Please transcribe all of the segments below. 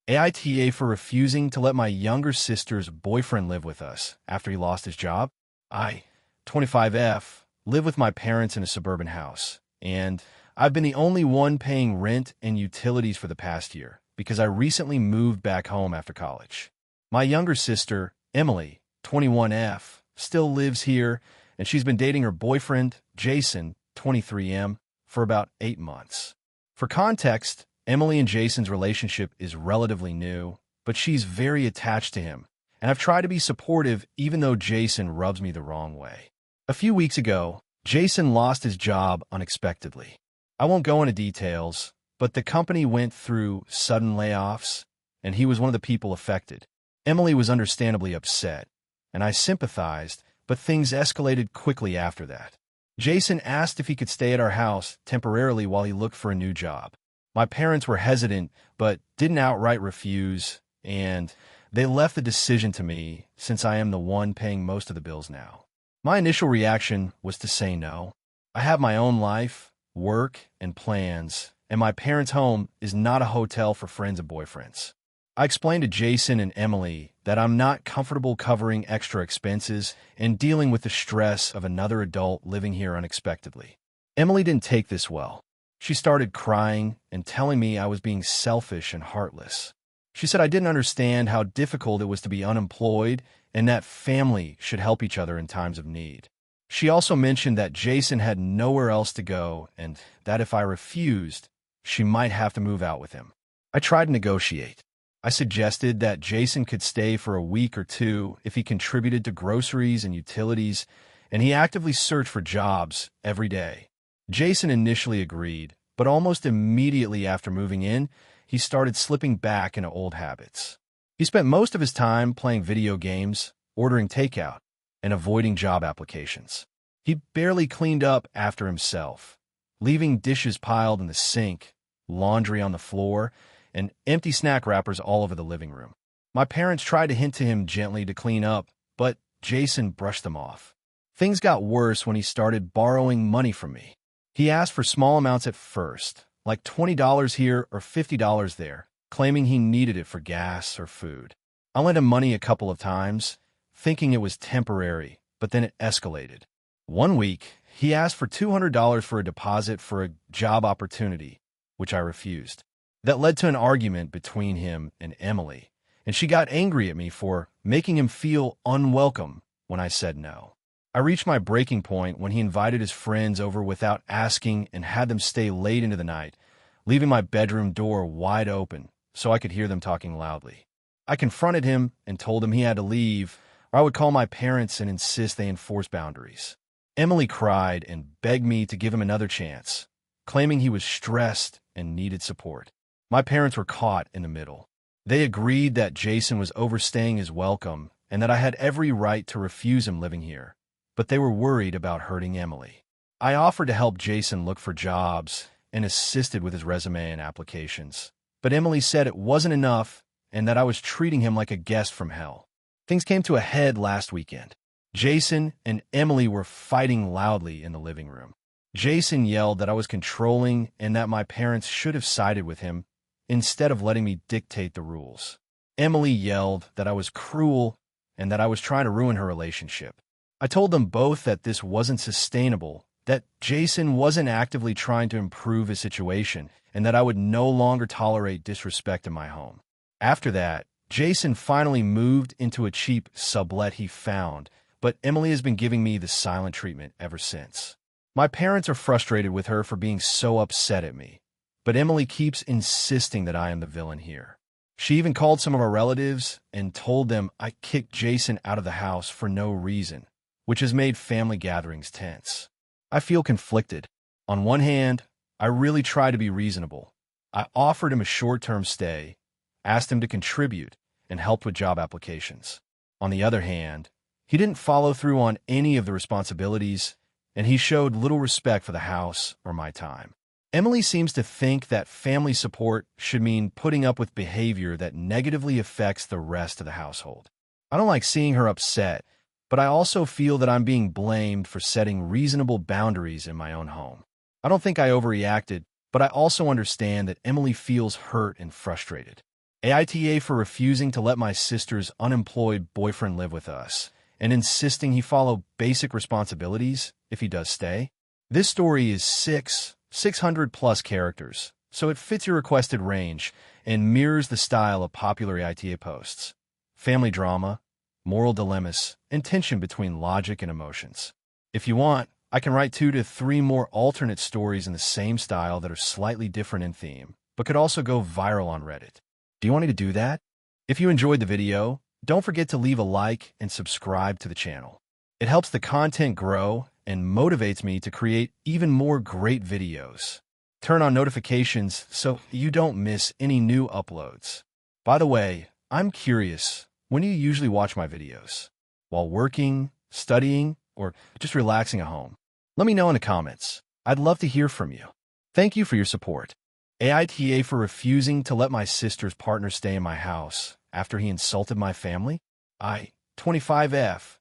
AITA for refusing to let my younger sister's boyfriend live with us after he lost his job. I, 25F, live with my parents in a suburban house, and I've been the only one paying rent and utilities for the past year because I recently moved back home after college. My younger sister, Emily, 21F, still lives here, and she's been dating her boyfriend, Jason, 23M, for about 8 months. For context, Emily and Jason's relationship is relatively new, but she's very attached to him, and I've tried to be supportive even though Jason rubs me the wrong way. A few weeks ago, Jason lost his job unexpectedly. I won't go into details, but the company went through sudden layoffs, and he was one of the people affected. Emily was understandably upset, and I sympathized, but things escalated quickly after that. Jason asked if he could stay at our house temporarily while he looked for a new job. My parents were hesitant, but didn't outright refuse, and they left the decision to me since I am the one paying most of the bills now. My initial reaction was to say no. I have my own life, work, and plans, and my parents' home is not a hotel for friends and boyfriends. I explained to Jason and Emily that I'm not comfortable covering extra expenses and dealing with the stress of another adult living here unexpectedly. Emily didn't take this well. She started crying and telling me I was being selfish and heartless. She said I didn't understand how difficult it was to be unemployed and that family should help each other in times of need. She also mentioned that Jason had nowhere else to go and that if I refused, she might have to move out with him. I tried to negotiate. I suggested that Jason could stay for a week or two if he contributed to groceries and utilities, and he actively searched for jobs every day. Jason initially agreed, but almost immediately after moving in, he started slipping back into old habits. He spent most of his time playing video games, ordering takeout, and avoiding job applications. He barely cleaned up after himself, leaving dishes piled in the sink, laundry on the floor, and empty snack wrappers all over the living room. My parents tried to hint to him gently to clean up, but Jason brushed them off. Things got worse when he started borrowing money from me. He asked for small amounts at first, like $20 here or $50 there, claiming he needed it for gas or food. I lent him money a couple of times, thinking it was temporary, but then it escalated. One week, he asked for $200 for a deposit for a job opportunity, which I refused. That led to an argument between him and Emily, and she got angry at me for making him feel unwelcome when I said no. I reached my breaking point when he invited his friends over without asking and had them stay late into the night, leaving my bedroom door wide open so I could hear them talking loudly. I confronted him and told him he had to leave, or I would call my parents and insist they enforce boundaries. Emily cried and begged me to give him another chance, claiming he was stressed and needed support. My parents were caught in the middle. They agreed that Jason was overstaying his welcome and that I had every right to refuse him living here, but they were worried about hurting Emily. I offered to help Jason look for jobs and assisted with his resume and applications, but Emily said it wasn't enough and that I was treating him like a guest from hell. Things came to a head last weekend. Jason and Emily were fighting loudly in the living room. Jason yelled that I was controlling and that my parents should have sided with him instead of letting me dictate the rules. Emily yelled that I was cruel and that I was trying to ruin her relationship. I told them both that this wasn't sustainable, that Jason wasn't actively trying to improve his situation, and that I would no longer tolerate disrespect in my home. After that, Jason finally moved into a cheap sublet he found, but Emily has been giving me the silent treatment ever since. My parents are frustrated with her for being so upset at me, but Emily keeps insisting that I am the villain here. She even called some of our relatives and told them I kicked Jason out of the house for no reason, which has made family gatherings tense. I feel conflicted. On one hand, I really try to be reasonable. I offered him a short-term stay, asked him to contribute, and helped with job applications. On the other hand, he didn't follow through on any of the responsibilities, and he showed little respect for the house or my time. Emily seems to think that family support should mean putting up with behavior that negatively affects the rest of the household. I don't like seeing her upset, but I also feel that I'm being blamed for setting reasonable boundaries in my own home. I don't think I overreacted, but I also understand that Emily feels hurt and frustrated. AITA for refusing to let my sister's unemployed boyfriend live with us and insisting he follow basic responsibilities if he does stay. This story is 600 plus characters, so it fits your requested range and mirrors the style of popular AITA posts. Family drama, moral dilemmas, and tension between logic and emotions. If you want, I can write 2 to 3 more alternate stories in the same style that are slightly different in theme, but could also go viral on Reddit. Do you want me to do that? If you enjoyed the video, don't forget to leave a like and subscribe to the channel. It helps the content grow and motivates me to create even more great videos. Turn on notifications so you don't miss any new uploads. By the way, I'm curious, when do you usually watch my videos? While working, studying, or just relaxing at home? Let me know in the comments. I'd love to hear from you. Thank you for your support. AITA for refusing to let my sister's partner stay in my house after he insulted my family. I, 25F,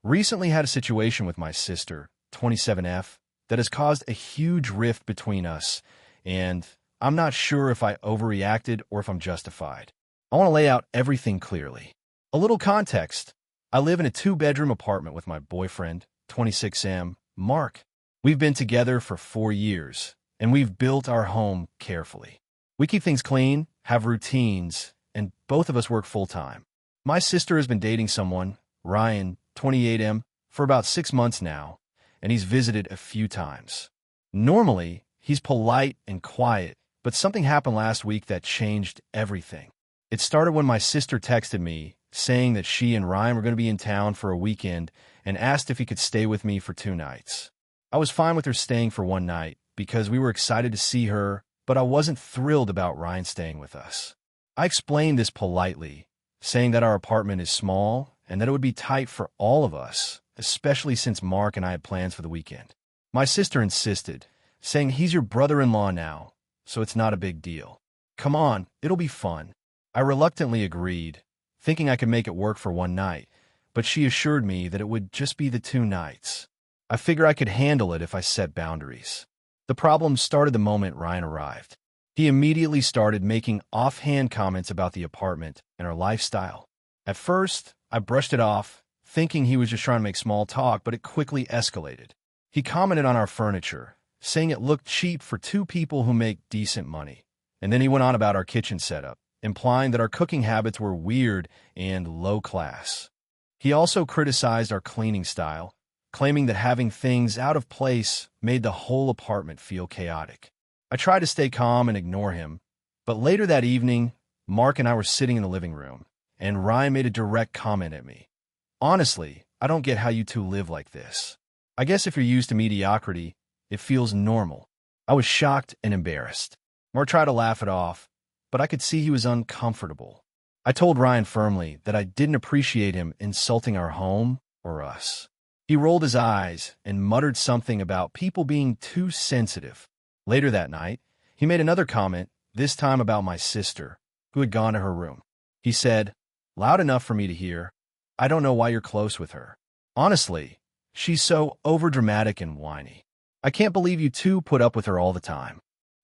recently had a situation with my sister, 27F, that has caused a huge rift between us, and I'm not sure if I overreacted or if I'm justified. I want to lay out everything clearly. A little context. I live in a 2-bedroom apartment with my boyfriend, 26M, Mark. We've been together for 4 years, and we've built our home carefully. We keep things clean, have routines, and both of us work full-time. My sister has been dating someone, Ryan, 28M, for about 6 months now, and he's visited a few times. Normally, he's polite and quiet, but something happened last week that changed everything. It started when my sister texted me, saying that she and Ryan were going to be in town for a weekend and asked if he could stay with me for 2 nights. I was fine with her staying for 1 night because we were excited to see her, but I wasn't thrilled about Ryan staying with us. I explained this politely, saying that our apartment is small and that it would be tight for all of us, especially since Mark and I had plans for the weekend. My sister insisted, saying he's your brother-in-law now, so it's not a big deal. Come on, it'll be fun. I reluctantly agreed, thinking I could make it work for 1 night, but she assured me that it would just be the 2 nights. I figure I could handle it if I set boundaries. The problem started the moment Ryan arrived. He immediately started making offhand comments about the apartment and our lifestyle. At first, I brushed it off, thinking he was just trying to make small talk, but it quickly escalated. He commented on our furniture, saying it looked cheap for 2 people who make decent money. And then he went on about our kitchen setup, implying that our cooking habits were weird and low class. He also criticized our cleaning style, claiming that having things out of place made the whole apartment feel chaotic. I tried to stay calm and ignore him, but later that evening, Mark and I were sitting in the living room, and Ryan made a direct comment at me. Honestly, I don't get how you 2 live like this. I guess if you're used to mediocrity, it feels normal. I was shocked and embarrassed. Mark tried to laugh it off, but I could see he was uncomfortable. I told Ryan firmly that I didn't appreciate him insulting our home or us. He rolled his eyes and muttered something about people being too sensitive. Later that night, he made another comment, this time about my sister, who had gone to her room. He said, "Loud enough for me to hear. I don't know why you're close with her. Honestly, she's so overdramatic and whiny. I can't believe you 2 put up with her all the time."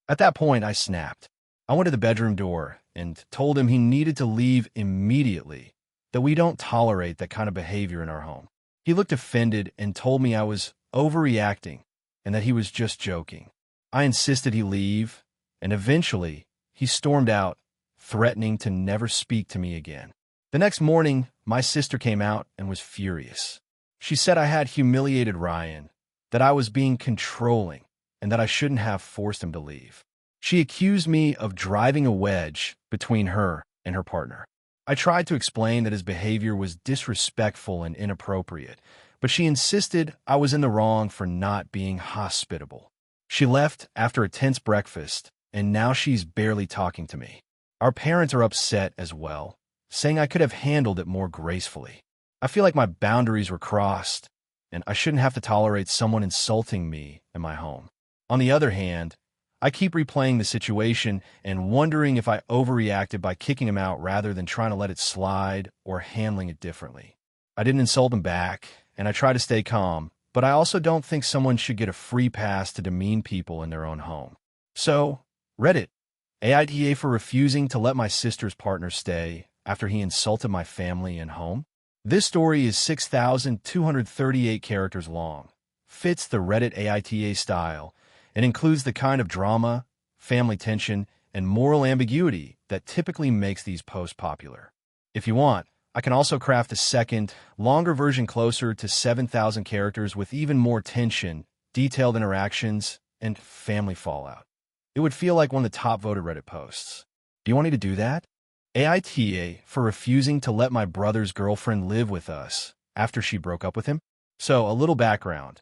At that point, I snapped. I went to the bedroom door and told him he needed to leave immediately, that we don't tolerate that kind of behavior in our home. He looked offended and told me I was overreacting and that he was just joking. I insisted he leave, and eventually he stormed out, threatening to never speak to me again. The next morning, my sister came out and was furious. She said I had humiliated Ryan, that I was being controlling, and that I shouldn't have forced him to leave. She accused me of driving a wedge between her and her partner. I tried to explain that his behavior was disrespectful and inappropriate, but she insisted I was in the wrong for not being hospitable. She left after a tense breakfast, and now she's barely talking to me. Our parents are upset as well, saying I could have handled it more gracefully. I feel like my boundaries were crossed, and I shouldn't have to tolerate someone insulting me in my home. On the other hand, I keep replaying the situation and wondering if I overreacted by kicking him out rather than trying to let it slide or handling it differently. I didn't insult him back, and I try to stay calm, but I also don't think someone should get a free pass to demean people in their own home. So, Reddit, AITA for refusing to let my sister's partner stay after he insulted my family and home. This story is 6,238 characters long, fits the Reddit AITA style, and includes the kind of drama, family tension, and moral ambiguity that typically makes these posts popular. If you want, I can also craft a second, longer version closer to 7,000 characters with even more tension, detailed interactions, and family fallout. It would feel like one of the top voted Reddit posts. Do you want me to do that? AITA for refusing to let my brother's girlfriend live with us after she broke up with him. So, a little background.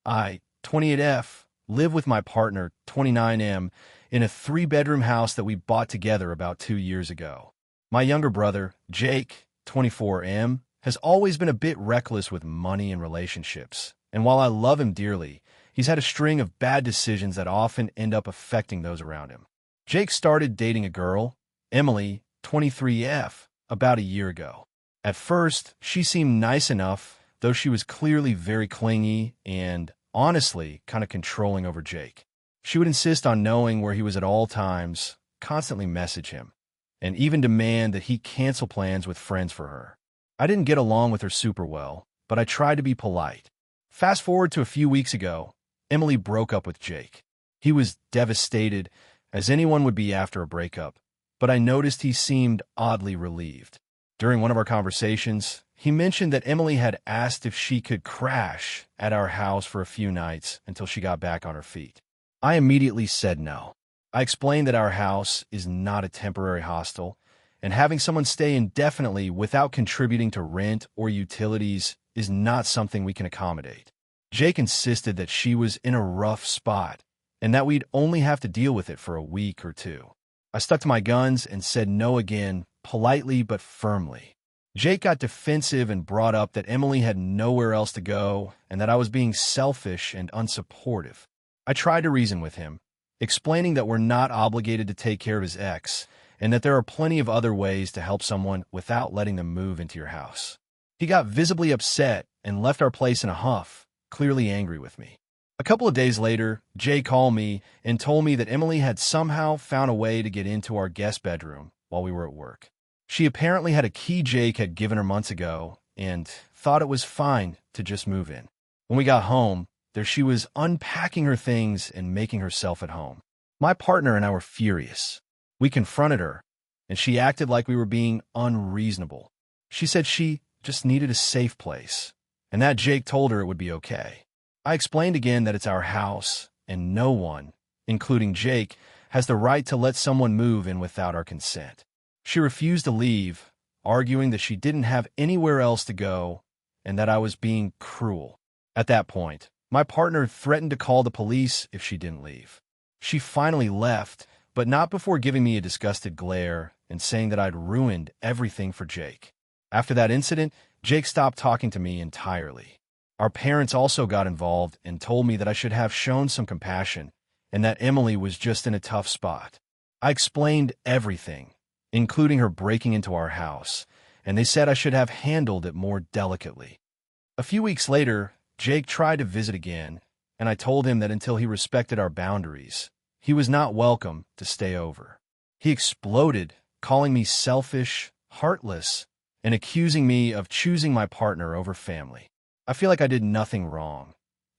I, 28F, live with my partner, 29M, in a 3-bedroom house that we bought together about 2 years ago. My younger brother, Jake, 24M, has always been a bit reckless with money and relationships, and while I love him dearly, he's had a string of bad decisions that often end up affecting those around him. Jake started dating a girl, Emily, 23F, about a year ago. At first, she seemed nice enough, though she was clearly very clingy and, honestly, kind of controlling over Jake. She would insist on knowing where he was at all times, constantly message him, and even demand that he cancel plans with friends for her. I didn't get along with her super well, but I tried to be polite. Fast forward to a few weeks ago, Emily broke up with Jake. He was devastated, as anyone would be after a breakup, but I noticed he seemed oddly relieved. During one of our conversations, he mentioned that Emily had asked if she could crash at our house for a few nights until she got back on her feet. I immediately said no. I explained that our house is not a temporary hostel, and having someone stay indefinitely without contributing to rent or utilities is not something we can accommodate. Jake insisted that she was in a rough spot, and that we'd only have to deal with it for a week or two. I stuck to my guns and said no again, politely but firmly. Jake got defensive and brought up that Emily had nowhere else to go and that I was being selfish and unsupportive. I tried to reason with him, explaining that we're not obligated to take care of his ex and that there are plenty of other ways to help someone without letting them move into your house. He got visibly upset and left our place in a huff, clearly angry with me. A couple of days later, Jay called me and told me that Emily had somehow found a way to get into our guest bedroom while we were at work. She apparently had a key Jake had given her months ago and thought it was fine to just move in. When we got home, there she was unpacking her things and making herself at home. My partner and I were furious. We confronted her, and she acted like we were being unreasonable. She said she just needed a safe place, and that Jake told her it would be okay. I explained again that it's our house, and no one, including Jake, has the right to let someone move in without our consent. She refused to leave, arguing that she didn't have anywhere else to go and that I was being cruel. At that point, my partner threatened to call the police if she didn't leave. She finally left, but not before giving me a disgusted glare and saying that I'd ruined everything for Jake. After that incident, Jake stopped talking to me entirely. Our parents also got involved and told me that I should have shown some compassion and that Emily was just in a tough spot. I explained everything, including her breaking into our house, and they said I should have handled it more delicately. A few weeks later, Jake tried to visit again, and I told him that until he respected our boundaries, he was not welcome to stay over. He exploded, calling me selfish, heartless, and accusing me of choosing my partner over family. I feel like I did nothing wrong.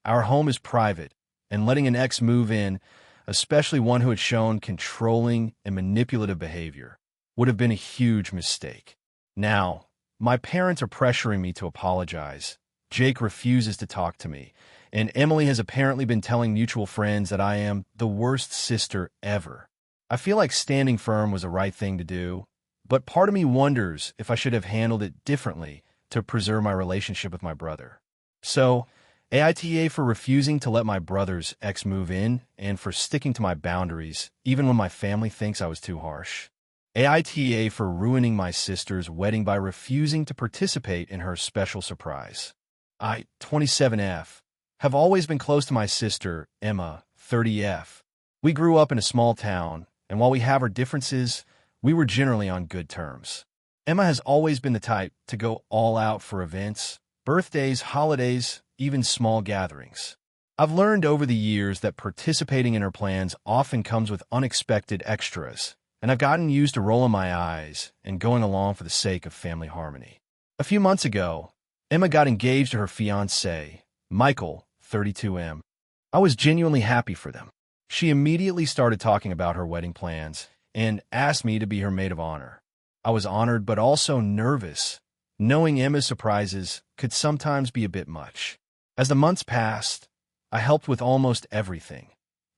Our home is private, and letting an ex move in, especially one who had shown controlling and manipulative behavior, would have been a huge mistake. Now, my parents are pressuring me to apologize. Jake refuses to talk to me, and Emily has apparently been telling mutual friends that I am the worst sister ever. I feel like standing firm was the right thing to do, but part of me wonders if I should have handled it differently to preserve my relationship with my brother. So, AITA for refusing to let my brother's ex move in and for sticking to my boundaries, even when my family thinks I was too harsh. AITA for ruining my sister's wedding by refusing to participate in her special surprise. I, 27F, have always been close to my sister, Emma, 30F. We grew up in a small town, and while we have our differences, we were generally on good terms. Emma has always been the type to go all out for events, birthdays, holidays, even small gatherings. I've learned over the years that participating in her plans often comes with unexpected extras, and I've gotten used to rolling my eyes and going along for the sake of family harmony. A few months ago, Emma got engaged to her fiancé, Michael, 32M. I was genuinely happy for them. She immediately started talking about her wedding plans and asked me to be her maid of honor. I was honored but also nervous, knowing Emma's surprises could sometimes be a bit much. As the months passed, I helped with almost everything: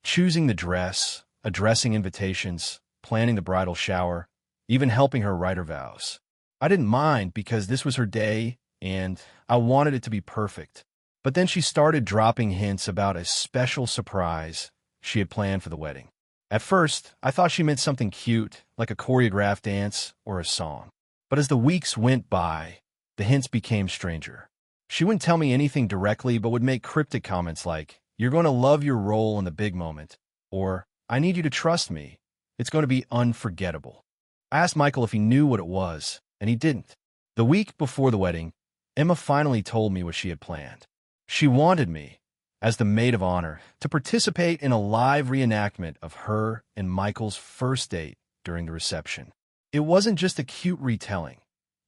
choosing the dress, addressing invitations, planning the bridal shower, even helping her write her vows. I didn't mind because this was her day and I wanted it to be perfect. But then she started dropping hints about a special surprise she had planned for the wedding. At first, I thought she meant something cute, like a choreographed dance or a song. But as the weeks went by, the hints became stranger. She wouldn't tell me anything directly, but would make cryptic comments like, "You're going to love your role in the big moment," or "I need you to trust me. It's going to be unforgettable." I asked Michael if he knew what it was, and he didn't. The week before the wedding, Emma finally told me what she had planned. She wanted me, as the maid of honor, to participate in a live reenactment of her and Michael's first date during the reception. It wasn't just a cute retelling.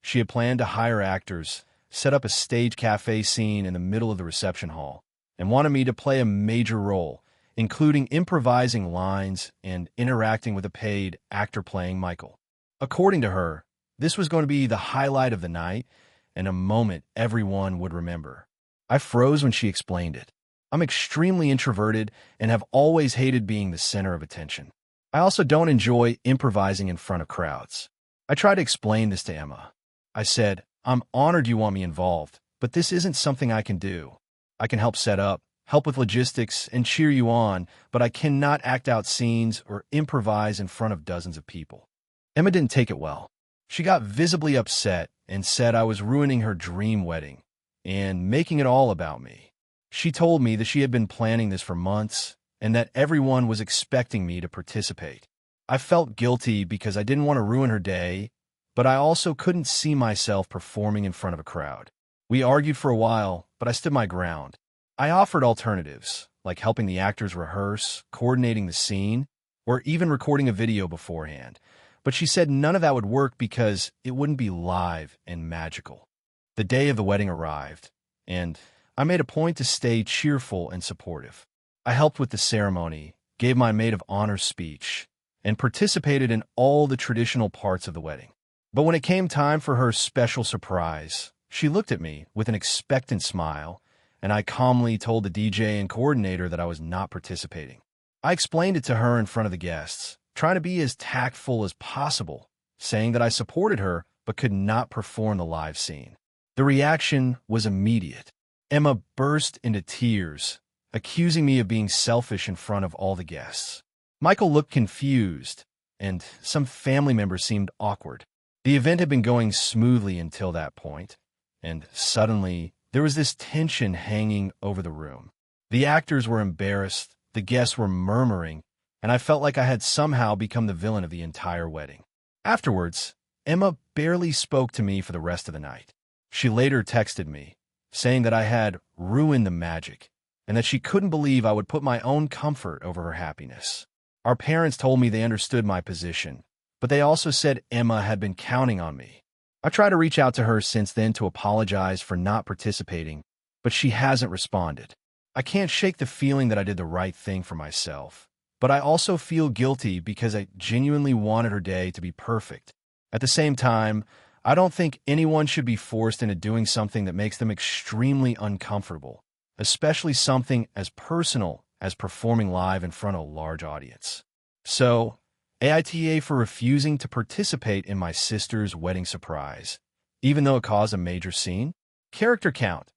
She had planned to hire actors, set up a stage cafe scene in the middle of the reception hall, and wanted me to play a major role, including improvising lines and interacting with a paid actor playing Michael. According to her, this was going to be the highlight of the night and a moment everyone would remember. I froze when she explained it. I'm extremely introverted and have always hated being the center of attention. I also don't enjoy improvising in front of crowds. I tried to explain this to Emma. I said, "I'm honored you want me involved, but this isn't something I can do. I can help set up, help with logistics, and cheer you on, but I cannot act out scenes or improvise in front of dozens of people." Emma didn't take it well. She got visibly upset and said I was ruining her dream wedding and making it all about me. She told me that she had been planning this for months and that everyone was expecting me to participate. I felt guilty because I didn't want to ruin her day, but I also couldn't see myself performing in front of a crowd. We argued for a while, but I stood my ground. I offered alternatives, like helping the actors rehearse, coordinating the scene, or even recording a video beforehand. But she said none of that would work because it wouldn't be live and magical. The day of the wedding arrived, and I made a point to stay cheerful and supportive. I helped with the ceremony, gave my maid of honor speech, and participated in all the traditional parts of the wedding. But when it came time for her special surprise, she looked at me with an expectant smile, and I calmly told the DJ and coordinator that I was not participating. I explained it to her in front of the guests, trying to be as tactful as possible, saying that I supported her but could not perform the live scene. The reaction was immediate. Emma burst into tears, accusing me of being selfish in front of all the guests. Michael looked confused, and some family members seemed awkward. The event had been going smoothly until that point, and suddenly there was this tension hanging over the room. The actors were embarrassed, the guests were murmuring, and I felt like I had somehow become the villain of the entire wedding. Afterwards, Emma barely spoke to me for the rest of the night. She later texted me, saying that I had ruined the magic, and that she couldn't believe I would put my own comfort over her happiness. Our parents told me they understood my position, but they also said Emma had been counting on me. I tried to reach out to her since then to apologize for not participating, but she hasn't responded. I can't shake the feeling that I did the right thing for myself, but I also feel guilty because I genuinely wanted her day to be perfect. At the same time, I don't think anyone should be forced into doing something that makes them extremely uncomfortable, especially something as personal as performing live in front of a large audience. So, AITA for refusing to participate in my sister's wedding surprise, even though it caused a major scene. Character count,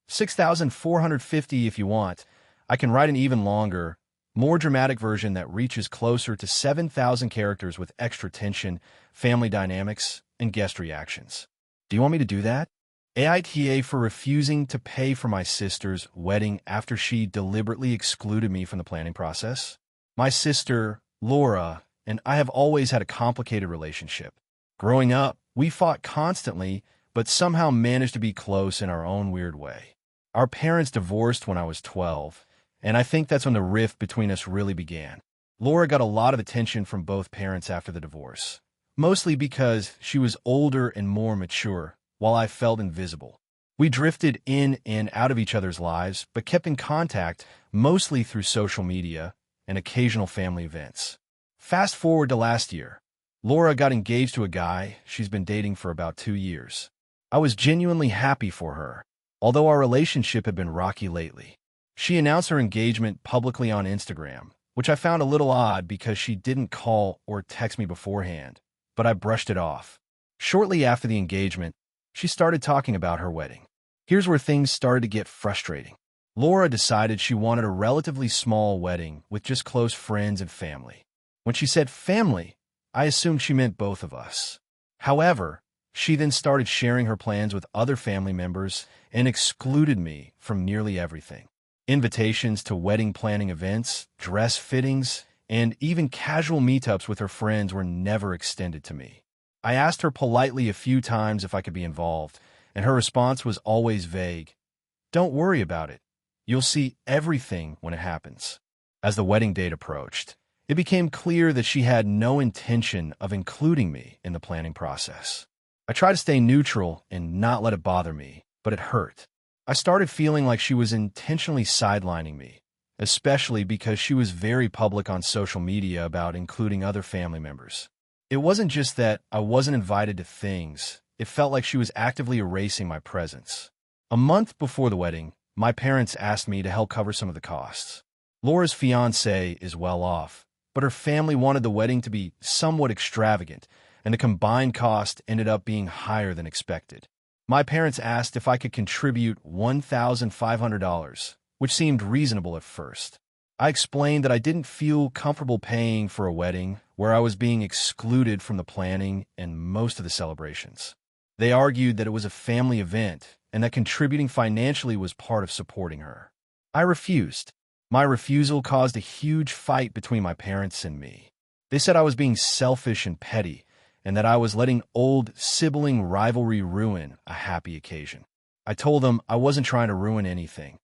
6,450 if you want. I can write an even longer, more dramatic version that reaches closer to 7,000 characters with extra tension, family dynamics, and guest reactions. Do you want me to do that? AITA for refusing to pay for my sister's wedding after she deliberately excluded me from the planning process. My sister, Laura, and I have always had a complicated relationship. Growing up, we fought constantly, but somehow managed to be close in our own weird way. Our parents divorced when I was 12, And I think that's when the rift between us really began. Laura got a lot of attention from both parents after the divorce, mostly because she was older and more mature, while I felt invisible. We drifted in and out of each other's lives, but kept in contact mostly through social media and occasional family events. Fast forward to last year. Laura got engaged to a guy she's been dating for about 2 years. I was genuinely happy for her, although our relationship had been rocky lately. She announced her engagement publicly on Instagram, which I found a little odd because she didn't call or text me beforehand, but I brushed it off. Shortly after the engagement, she started talking about her wedding. Here's where things started to get frustrating. Laura decided she wanted a relatively small wedding with just close friends and family. When she said family, I assumed she meant both of us. However, she then started sharing her plans with other family members and excluded me from nearly everything. Invitations to wedding planning events, dress fittings, and even casual meetups with her friends were never extended to me. I asked her politely a few times if I could be involved, and her response was always vague. Don't worry about it. You'll see everything when it happens. As the wedding date approached, it became clear that she had no intention of including me in the planning process. I tried to stay neutral and not let it bother me, but it hurt. I started feeling like she was intentionally sidelining me, especially because she was very public on social media about including other family members. It wasn't just that I wasn't invited to things, it felt like she was actively erasing my presence. A month before the wedding, my parents asked me to help cover some of the costs. Laura's fiancé is well off, but her family wanted the wedding to be somewhat extravagant, and the combined cost ended up being higher than expected. My parents asked if I could contribute $1,500, which seemed reasonable at first. I explained that I didn't feel comfortable paying for a wedding where I was being excluded from the planning and most of the celebrations. They argued that it was a family event and that contributing financially was part of supporting her. I refused. My refusal caused a huge fight between my parents and me. They said I was being selfish and petty, and that I was letting old sibling rivalry ruin a happy occasion. I told them I wasn't trying to ruin anything.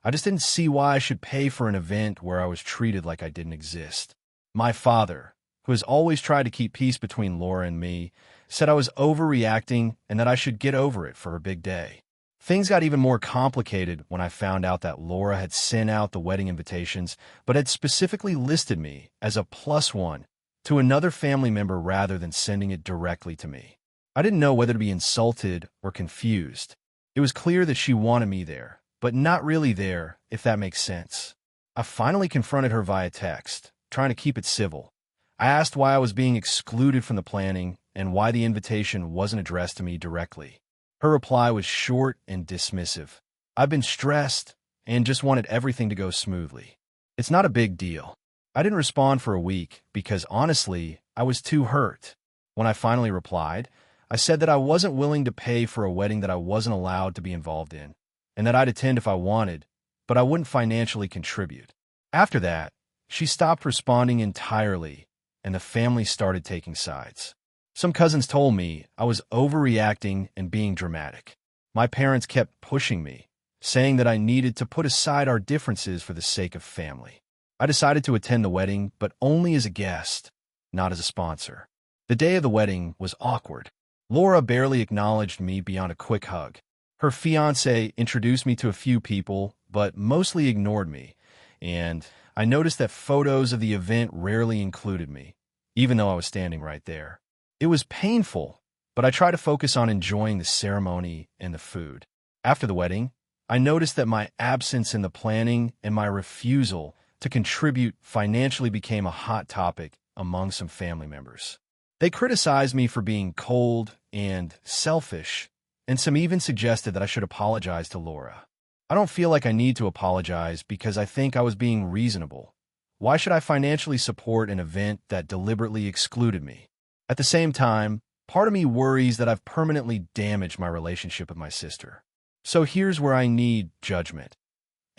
I just didn't see why I should pay for an event where I was treated like I didn't exist. My father, who has always tried to keep peace between Laura and me, said I was overreacting and that I should get over it for her big day. Things got even more complicated when I found out that Laura had sent out the wedding invitations, but had specifically listed me as a +1 to another family member rather than sending it directly to me. I didn't know whether to be insulted or confused. It was clear that she wanted me there, but not really there, if that makes sense. I finally confronted her via text, trying to keep it civil. I asked why I was being excluded from the planning and why the invitation wasn't addressed to me directly. Her reply was short and dismissive. I've been stressed and just wanted everything to go smoothly. It's not a big deal. I didn't respond for a week because, honestly, I was too hurt. When I finally replied, I said that I wasn't willing to pay for a wedding that I wasn't allowed to be involved in, and that I'd attend if I wanted, but I wouldn't financially contribute. After that, she stopped responding entirely, and the family started taking sides. Some cousins told me I was overreacting and being dramatic. My parents kept pushing me, saying that I needed to put aside our differences for the sake of family. I decided to attend the wedding, but only as a guest, not as a sponsor. The day of the wedding was awkward. Laura barely acknowledged me beyond a quick hug. Her fiancé introduced me to a few people, but mostly ignored me, and I noticed that photos of the event rarely included me, even though I was standing right there. It was painful, but I tried to focus on enjoying the ceremony and the food. After the wedding, I noticed that my absence in the planning and my refusal to contribute financially became a hot topic among some family members. They criticized me for being cold and selfish, and some even suggested that I should apologize to Laura. I don't feel like I need to apologize because I think I was being reasonable. Why should I financially support an event that deliberately excluded me? At the same time, part of me worries that I've permanently damaged my relationship with my sister. So here's where I need judgment.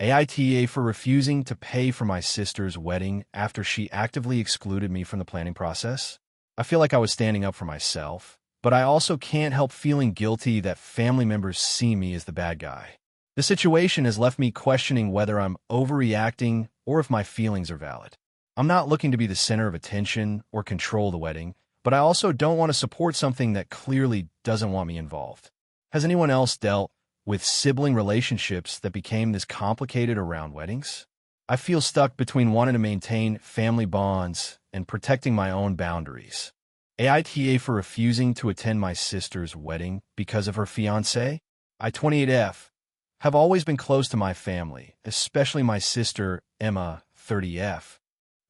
AITA for refusing to pay for my sister's wedding after she actively excluded me from the planning process. I feel like I was standing up for myself, but I also can't help feeling guilty that family members see me as the bad guy. The situation has left me questioning whether I'm overreacting or if my feelings are valid. I'm not looking to be the center of attention or control the wedding, but I also don't want to support something that clearly doesn't want me involved. Has anyone else dealt with sibling relationships that became this complicated around weddings? I feel stuck between wanting to maintain family bonds and protecting my own boundaries. AITA for refusing to attend my sister's wedding because of her fiancé. I, 28F, have always been close to my family, especially my sister, Emma, 30F.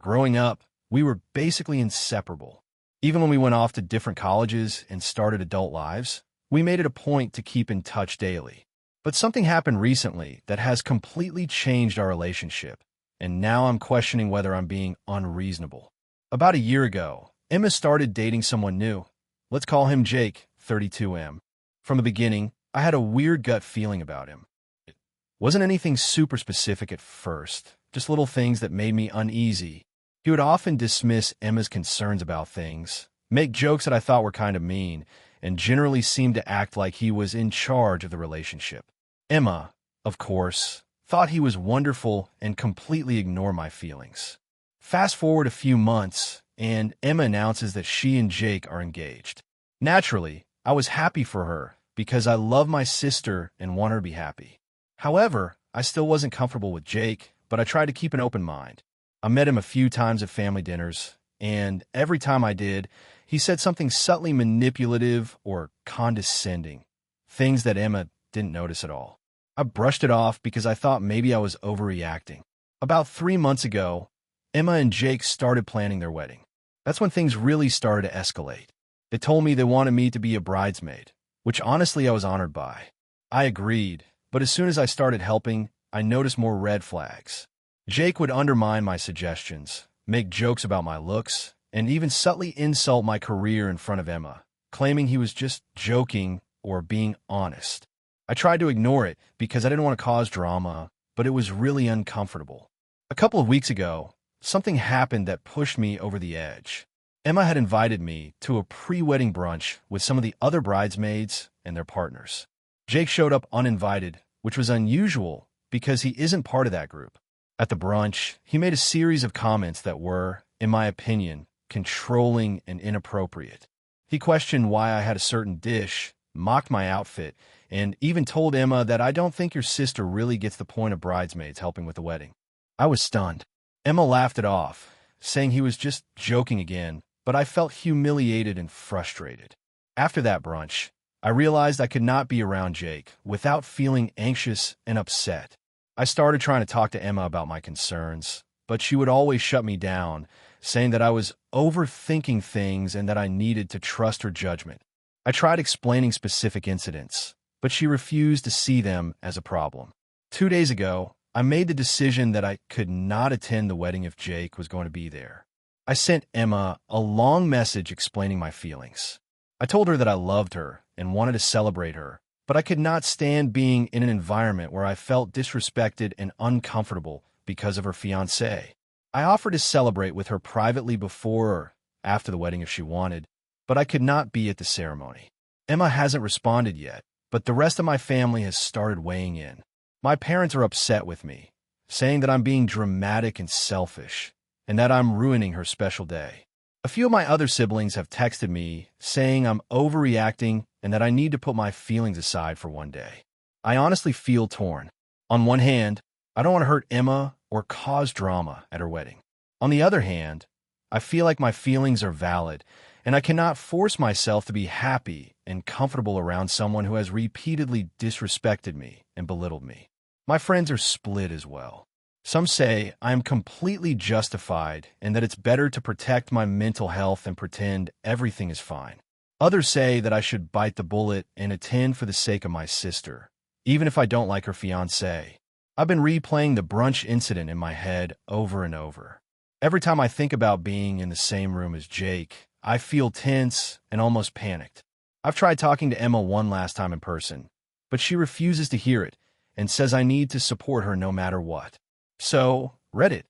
Growing up, we were basically inseparable. Even when we went off to different colleges and started adult lives, we made it a point to keep in touch daily. But something happened recently that has completely changed our relationship, and now I'm questioning whether I'm being unreasonable. About a year ago, Emma started dating someone new. Let's call him Jake, 32M. From the beginning, I had a weird gut feeling about him. It wasn't anything super specific at first, just little things that made me uneasy. He would often dismiss Emma's concerns about things, make jokes that I thought were kind of mean, and generally seemed to act like he was in charge of the relationship. Emma, of course, thought he was wonderful and completely ignored my feelings. Fast forward a few months, and Emma announces that she and Jake are engaged. Naturally, I was happy for her because I love my sister and want her to be happy. However, I still wasn't comfortable with Jake, but I tried to keep an open mind. I met him a few times at family dinners, and every time I did, he said something subtly manipulative or condescending, things that Emma didn't notice at all. I brushed it off because I thought maybe I was overreacting. About 3 months ago, Emma and Jake started planning their wedding. That's when things really started to escalate. They told me they wanted me to be a bridesmaid, which honestly I was honored by. I agreed, but as soon as I started helping, I noticed more red flags. Jake would undermine my suggestions, make jokes about my looks, and even subtly insult my career in front of Emma, claiming he was just joking or being honest. I tried to ignore it because I didn't want to cause drama, but it was really uncomfortable. A couple of weeks ago, something happened that pushed me over the edge. Emma had invited me to a pre-wedding brunch with some of the other bridesmaids and their partners. Jake showed up uninvited, which was unusual because he isn't part of that group. At the brunch, he made a series of comments that were, in my opinion, controlling and inappropriate. He questioned why I had a certain dish, mocked my outfit, and even told Emma that I don't think your sister really gets the point of bridesmaids helping with the wedding. I was stunned. Emma laughed it off, saying he was just joking again, but I felt humiliated and frustrated. After that brunch, I realized I could not be around Jake without feeling anxious and upset. I started trying to talk to Emma about my concerns, but she would always shut me down, saying that I was overthinking things and that I needed to trust her judgment. I tried explaining specific incidents, but she refused to see them as a problem. 2 days ago, I made the decision that I could not attend the wedding if Jake was going to be there. I sent Emma a long message explaining my feelings. I told her that I loved her and wanted to celebrate her, but I could not stand being in an environment where I felt disrespected and uncomfortable because of her fiancé. I offered to celebrate with her privately before or after the wedding if she wanted, but I could not be at the ceremony. Emma hasn't responded yet, but the rest of my family has started weighing in. My parents are upset with me, saying that I'm being dramatic and selfish, and that I'm ruining her special day. A few of my other siblings have texted me saying I'm overreacting and that I need to put my feelings aside for one day. I honestly feel torn. On one hand, I don't want to hurt Emma or cause drama at her wedding. On the other hand, I feel like my feelings are valid, and I cannot force myself to be happy and comfortable around someone who has repeatedly disrespected me and belittled me. My friends are split as well. Some say I am completely justified and that it's better to protect my mental health and pretend everything is fine. Others say that I should bite the bullet and attend for the sake of my sister, even if I don't like her fiancé. I've been replaying the brunch incident in my head over and over. Every time I think about being in the same room as Jake, I feel tense and almost panicked. I've tried talking to Emma one last time in person, but she refuses to hear it and says I need to support her no matter what. So, Reddit,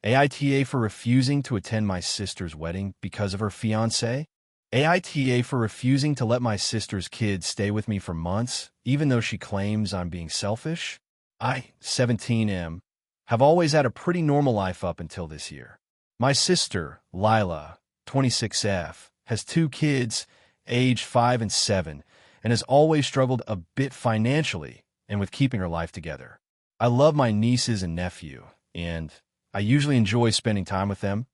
AITA for refusing to attend my sister's wedding because of her fiancé? AITA for refusing to let my sister's kids stay with me for months, even though she claims I'm being selfish? I, 17M, have always had a pretty normal life up until this year. My sister, Lila, 26F, has two kids, aged 5 and 7, and has always struggled a bit financially and with keeping her life together. I love my nieces and nephew, and I usually enjoy spending time with them,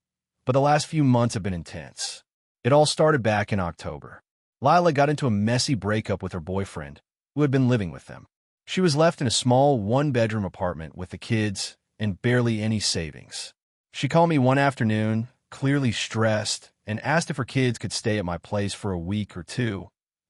but the last few months have been intense. It all started back in October. Lila got into a messy breakup with her boyfriend, who had been living with them. She was left in a small one-bedroom apartment with the kids and barely any savings. She called me one afternoon, clearly stressed, and asked if her kids could stay at my place for a week or two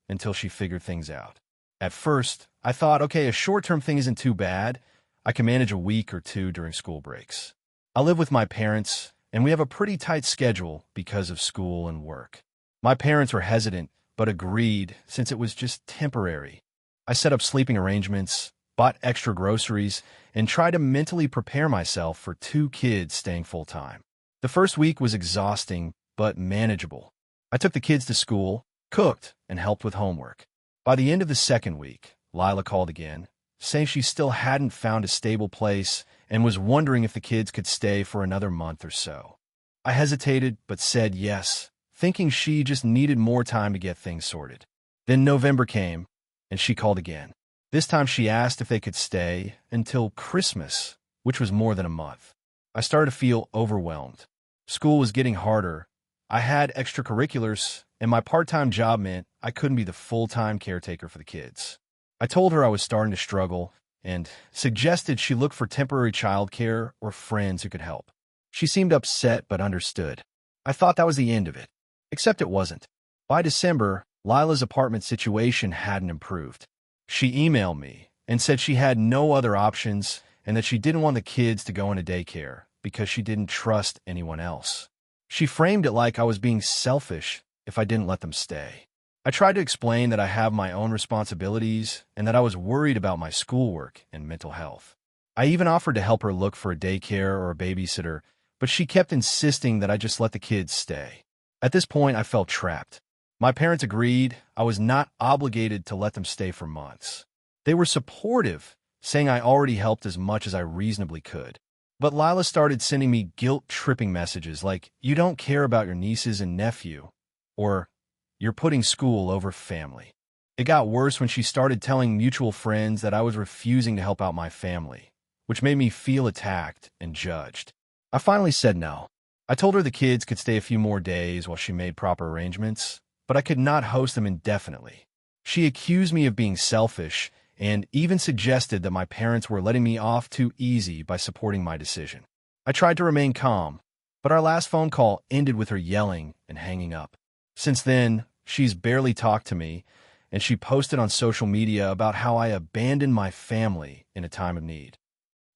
until she figured things out. At first, I thought, okay, a short-term thing isn't too bad. I can manage a week or two during school breaks. I live with my parents, and we have a pretty tight schedule because of school and work. My parents were hesitant, but agreed since it was just temporary. I set up sleeping arrangements, bought extra groceries, and tried to mentally prepare myself for two kids staying full-time. The first week was exhausting, but manageable. I took the kids to school, cooked, and helped with homework. By the end of the second week, Lila called again, saying she still hadn't found a stable place and was wondering if the kids could stay for another month or so. I hesitated, but said yes, thinking she just needed more time to get things sorted. Then November came, and she called again. This time she asked if they could stay until Christmas, which was more than a month. I started to feel overwhelmed. School was getting harder. I had extracurriculars, and my part-time job meant I couldn't be the full-time caretaker for the kids. I told her I was starting to struggle and suggested she look for temporary childcare or friends who could help. She seemed upset but understood. I thought that was the end of it, except it wasn't. By December, Lila's apartment situation hadn't improved. She emailed me and said she had no other options and that she didn't want the kids to go into daycare because she didn't trust anyone else. She framed it like I was being selfish if I didn't let them stay. I tried to explain that I have my own responsibilities and that I was worried about my schoolwork and mental health. I even offered to help her look for a daycare or a babysitter, but she kept insisting that I just let the kids stay. At this point, I felt trapped. My parents agreed I was not obligated to let them stay for months. They were supportive, saying I already helped as much as I reasonably could. But Lila started sending me guilt-tripping messages like, "You don't care about your nieces and nephew," or "You're putting school over family." It got worse when she started telling mutual friends that I was refusing to help out my family, which made me feel attacked and judged. I finally said no. I told her the kids could stay a few more days while she made proper arrangements, but I could not host them indefinitely. She accused me of being selfish and even suggested that my parents were letting me off too easy by supporting my decision. I tried to remain calm, but our last phone call ended with her yelling and hanging up. Since then, she's barely talked to me, and she posted on social media about how I abandoned my family in a time of need.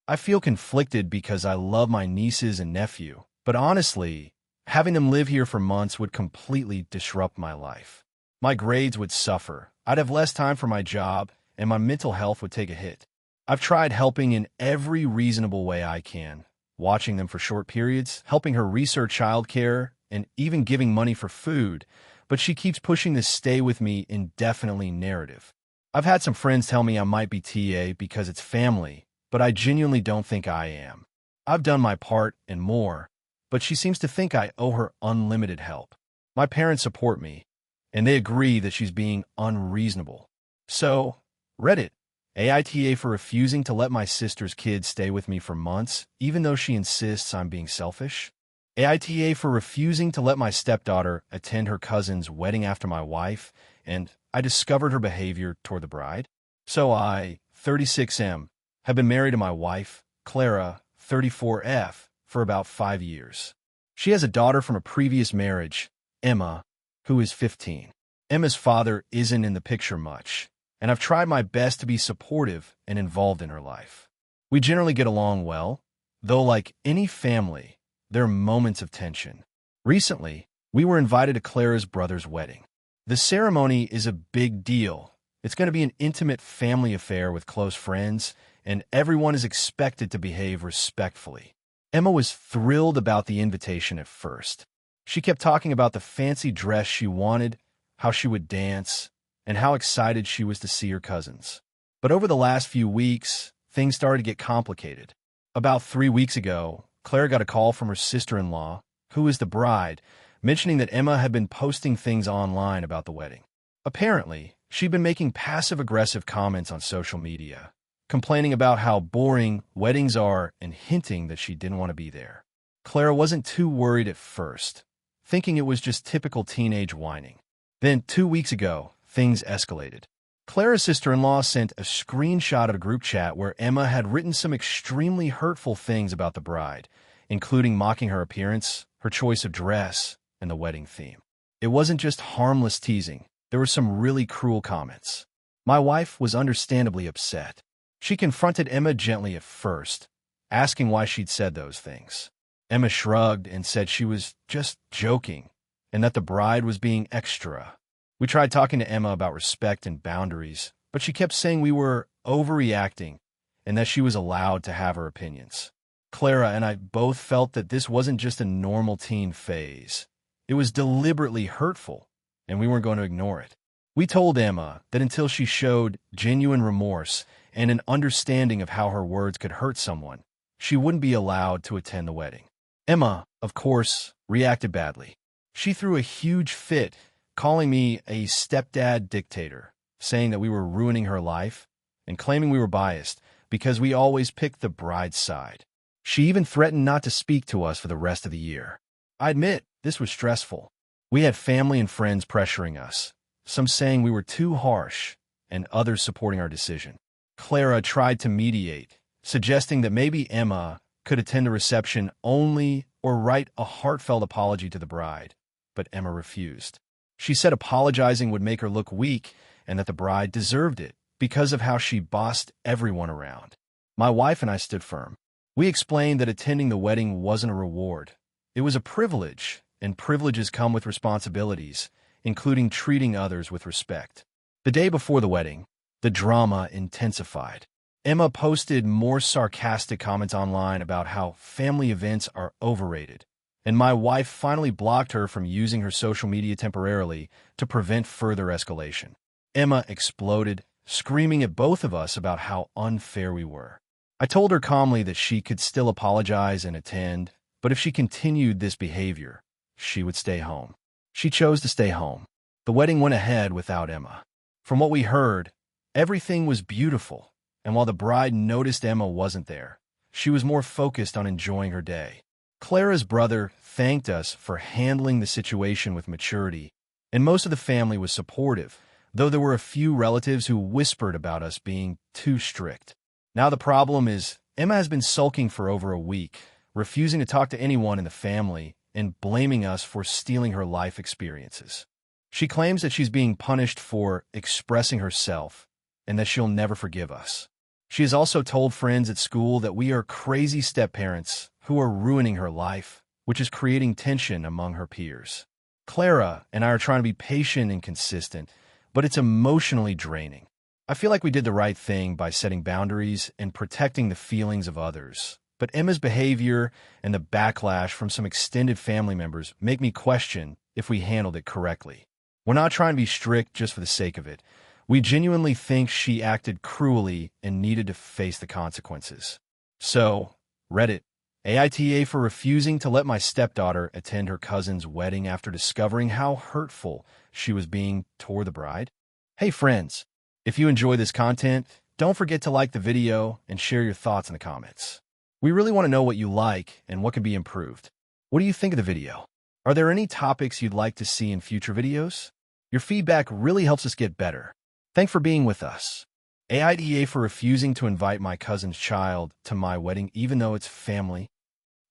I feel conflicted because I love my nieces and nephew, but honestly, having them live here for months would completely disrupt my life. My grades would suffer, I'd have less time for my job, and my mental health would take a hit. I've tried helping in every reasonable way I can, watching them for short periods, helping her research childcare, and even giving money for food, but she keeps pushing this stay with me indefinitely narrative. I've had some friends tell me I might be TA because it's family, but I genuinely don't think I am. I've done my part and more, but she seems to think I owe her unlimited help. My parents support me, and they agree that she's being unreasonable. So, Reddit, AITA for refusing to let my sister's kids stay with me for months, even though she insists I'm being selfish. AITA for refusing to let my stepdaughter attend her cousin's wedding after my wife, and I discovered her behavior toward the bride. So I, 36M, have been married to my wife, Clara, 34F, for about 5 years. She has a daughter from a previous marriage, Emma, who is 15. Emma's father isn't in the picture much, and I've tried my best to be supportive and involved in her life. We generally get along well, though like any family, there are moments of tension. Recently, we were invited to Clara's brother's wedding. The ceremony is a big deal. It's going to be an intimate family affair with close friends, and everyone is expected to behave respectfully. Emma was thrilled about the invitation at first. She kept talking about the fancy dress she wanted, how she would dance, and how excited she was to see her cousins. But over the last few weeks, things started to get complicated. About 3 weeks ago, Clara got a call from her sister-in-law, who is the bride, mentioning that Emma had been posting things online about the wedding. Apparently, she'd been making passive-aggressive comments on social media, complaining about how boring weddings are and hinting that she didn't want to be there. Clara wasn't too worried at first, thinking it was just typical teenage whining. Then, 2 weeks ago, things escalated. Clara's sister-in-law sent a screenshot of a group chat where Emma had written some extremely hurtful things about the bride, including mocking her appearance, her choice of dress, and the wedding theme. It wasn't just harmless teasing. There were some really cruel comments. My wife was understandably upset. She confronted Emma gently at first, asking why she'd said those things. Emma shrugged and said she was just joking and that the bride was being extra. We tried talking to Emma about respect and boundaries, but she kept saying we were overreacting and that she was allowed to have her opinions. Clara and I both felt that this wasn't just a normal teen phase. It was deliberately hurtful, and we weren't going to ignore it. We told Emma that until she showed genuine remorse and an understanding of how her words could hurt someone, she wouldn't be allowed to attend the wedding. Emma, of course, reacted badly. She threw a huge fit, calling me a stepdad dictator, saying that we were ruining her life, and claiming we were biased because we always picked the bride's side. She even threatened not to speak to us for the rest of the year. I admit, this was stressful. We had family and friends pressuring us, some saying we were too harsh, and others supporting our decision. Clara tried to mediate, suggesting that maybe Emma could attend the reception only or write a heartfelt apology to the bride, but Emma refused. She said apologizing would make her look weak and that the bride deserved it because of how she bossed everyone around. My wife and I stood firm. We explained that attending the wedding wasn't a reward. It was a privilege, and privileges come with responsibilities, including treating others with respect. The day before the wedding, the drama intensified. Emma posted more sarcastic comments online about how family events are overrated, and my wife finally blocked her from using her social media temporarily to prevent further escalation. Emma exploded, screaming at both of us about how unfair we were. I told her calmly that she could still apologize and attend, but if she continued this behavior, she would stay home. She chose to stay home. The wedding went ahead without Emma. From what we heard, everything was beautiful, and while the bride noticed Emma wasn't there, she was more focused on enjoying her day. Clara's brother thanked us for handling the situation with maturity, and most of the family was supportive, though there were a few relatives who whispered about us being too strict. Now the problem is, Emma has been sulking for over a week, refusing to talk to anyone in the family and blaming us for stealing her life experiences. She claims that she's being punished for expressing herself and that she'll never forgive us. She has also told friends at school that we are crazy step-parents who are ruining her life, which is creating tension among her peers. Clara and I are trying to be patient and consistent, but it's emotionally draining. I feel like we did the right thing by setting boundaries and protecting the feelings of others. But Emma's behavior and the backlash from some extended family members make me question if we handled it correctly. We're not trying to be strict just for the sake of it. We genuinely think she acted cruelly and needed to face the consequences. So, Reddit, AITA for refusing to let my stepdaughter attend her cousin's wedding after discovering how hurtful she was being toward the bride. Hey friends, if you enjoy this content, don't forget to like the video and share your thoughts in the comments. We really want to know what you like and what can be improved. What do you think of the video? Are there any topics you'd like to see in future videos? Your feedback really helps us get better. Thanks for being with us. AITA for refusing to invite my cousin's child to my wedding even though it's family.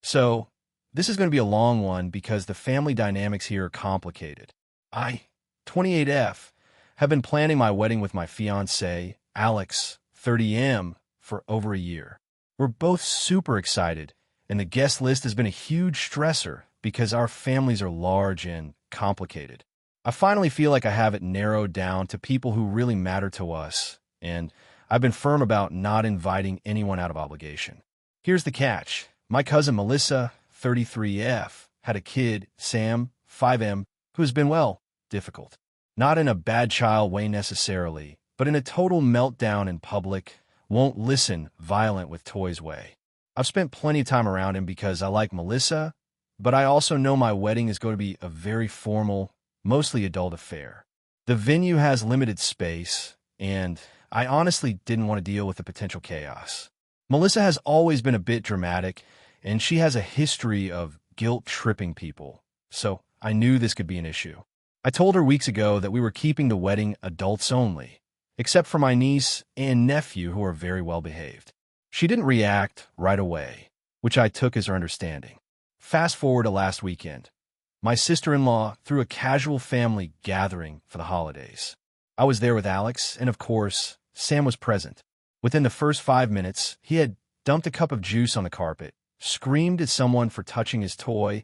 So, this is going to be a long one because the family dynamics here are complicated. I, 28F, have been planning my wedding with my fiancé, Alex, 30M, for over a year. We're both super excited, and the guest list has been a huge stressor because our families are large and complicated. I finally feel like I have it narrowed down to people who really matter to us, and I've been firm about not inviting anyone out of obligation. Here's the catch. My cousin Melissa, 33F, had a kid, Sam, 5M, who has been, well, difficult. Not in a bad child way necessarily, but in a total meltdown in public, won't listen, violent with toys way. I've spent plenty of time around him because I like Melissa, but I also know my wedding is going to be a very formal, mostly adult affair. The venue has limited space, and I honestly didn't want to deal with the potential chaos. Melissa has always been a bit dramatic, and she has a history of guilt-tripping people, so I knew this could be an issue. I told her weeks ago that we were keeping the wedding adults only, except for my niece and nephew who are very well behaved. She didn't react right away, which I took as her understanding. Fast forward to last weekend. My sister-in-law threw a casual family gathering for the holidays. I was there with Alex, and of course, Sam was present. Within the first 5 minutes, he had dumped a cup of juice on the carpet, screamed at someone for touching his toy,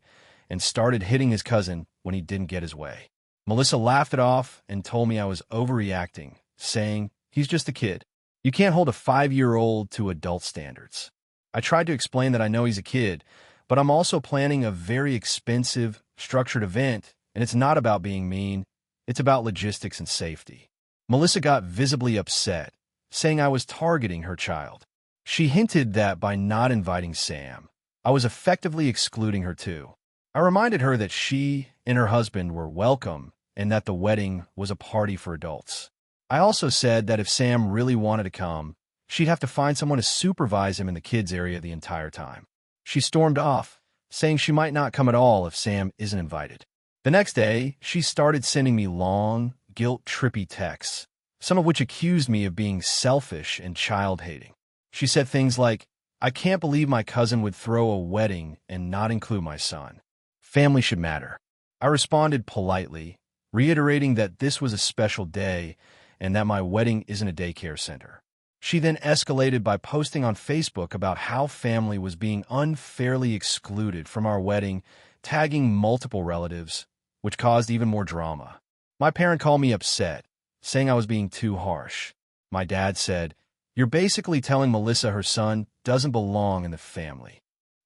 and started hitting his cousin when he didn't get his way. Melissa laughed it off and told me I was overreacting, saying, "He's just a kid. You can't hold a 5-year-old to adult standards." I tried to explain that I know he's a kid, but I'm also planning a very expensive, structured event, and it's not about being mean, it's about logistics and safety. Melissa got visibly upset, saying I was targeting her child. She hinted that by not inviting Sam, I was effectively excluding her too. I reminded her that she and her husband were welcome and that the wedding was a party for adults. I also said that if Sam really wanted to come, she'd have to find someone to supervise him in the kids' area the entire time. She stormed off, saying she might not come at all if Sam isn't invited. The next day, she started sending me long, guilt-trippy texts, some of which accused me of being selfish and child-hating. She said things like, "I can't believe my cousin would throw a wedding and not include my son. Family should matter." I responded politely, reiterating that this was a special day and that my wedding isn't a daycare center. She then escalated by posting on Facebook about how family was being unfairly excluded from our wedding, tagging multiple relatives, which caused even more drama. My parent called me upset, saying I was being too harsh. My dad said, "You're basically telling Melissa her son doesn't belong in the family."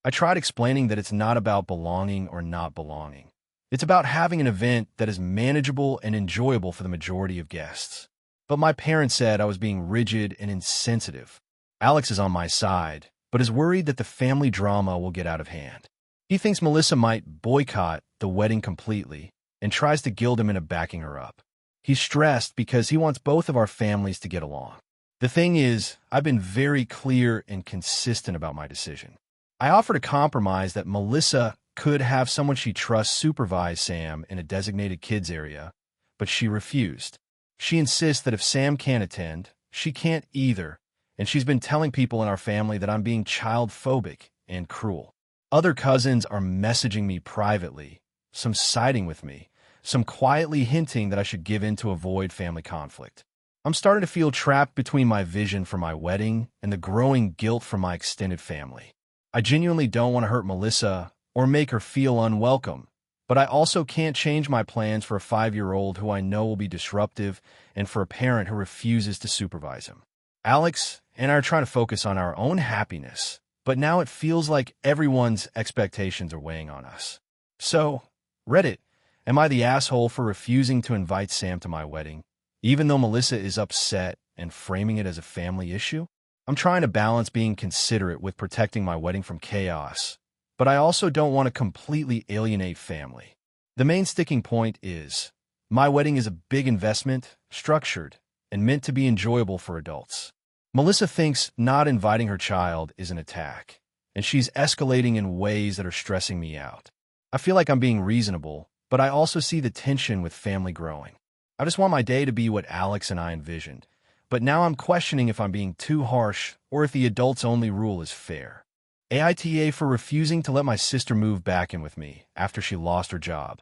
I tried explaining that it's not about belonging or not belonging. It's about having an event that is manageable and enjoyable for the majority of guests. But my parents said I was being rigid and insensitive. Alex is on my side, but is worried that the family drama will get out of hand. He thinks Melissa might boycott the wedding completely and tries to guilt him into backing her up. He's stressed because he wants both of our families to get along. The thing is, I've been very clear and consistent about my decision. I offered a compromise that Melissa could have someone she trusts supervise Sam in a designated kids area, but she refused. She insists that if Sam can't attend, she can't either, and she's been telling people in our family that I'm being child-phobic and cruel. Other cousins are messaging me privately, some siding with me, some quietly hinting that I should give in to avoid family conflict. I'm starting to feel trapped between my vision for my wedding and the growing guilt from my extended family. I genuinely don't want to hurt Melissa or make her feel unwelcome, but I also can't change my plans for a 5-year-old who I know will be disruptive and for a parent who refuses to supervise him. Alex and I are trying to focus on our own happiness, but now it feels like everyone's expectations are weighing on us. So, Reddit, am I the asshole for refusing to invite Sam to my wedding, even though Melissa is upset and framing it as a family issue? I'm trying to balance being considerate with protecting my wedding from chaos, but I also don't want to completely alienate family. The main sticking point is, my wedding is a big investment, structured, and meant to be enjoyable for adults. Melissa thinks not inviting her child is an attack, and she's escalating in ways that are stressing me out. I feel like I'm being reasonable, but I also see the tension with family growing. I just want my day to be what Alex and I envisioned, but now I'm questioning if I'm being too harsh or if the adults-only rule is fair. AITA for refusing to let my sister move back in with me after she lost her job,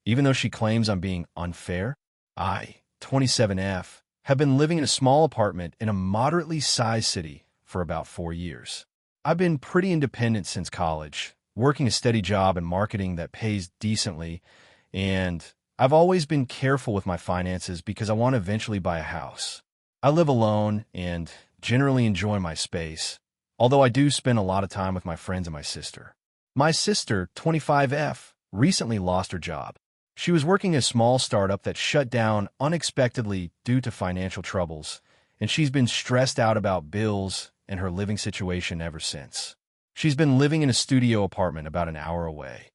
even though she claims I'm being unfair. I, 27F, have been living in a small apartment in a moderately sized city for about 4 years. I've been pretty independent since college, working a steady job in marketing that pays decently, and I've always been careful with my finances because I want to eventually buy a house. I live alone and generally enjoy my space, although I do spend a lot of time with my friends and my sister. My sister, 25F, recently lost her job. She was working a small startup that shut down unexpectedly due to financial troubles, and she's been stressed out about bills and her living situation ever since. She's been living in a studio apartment about an hour away,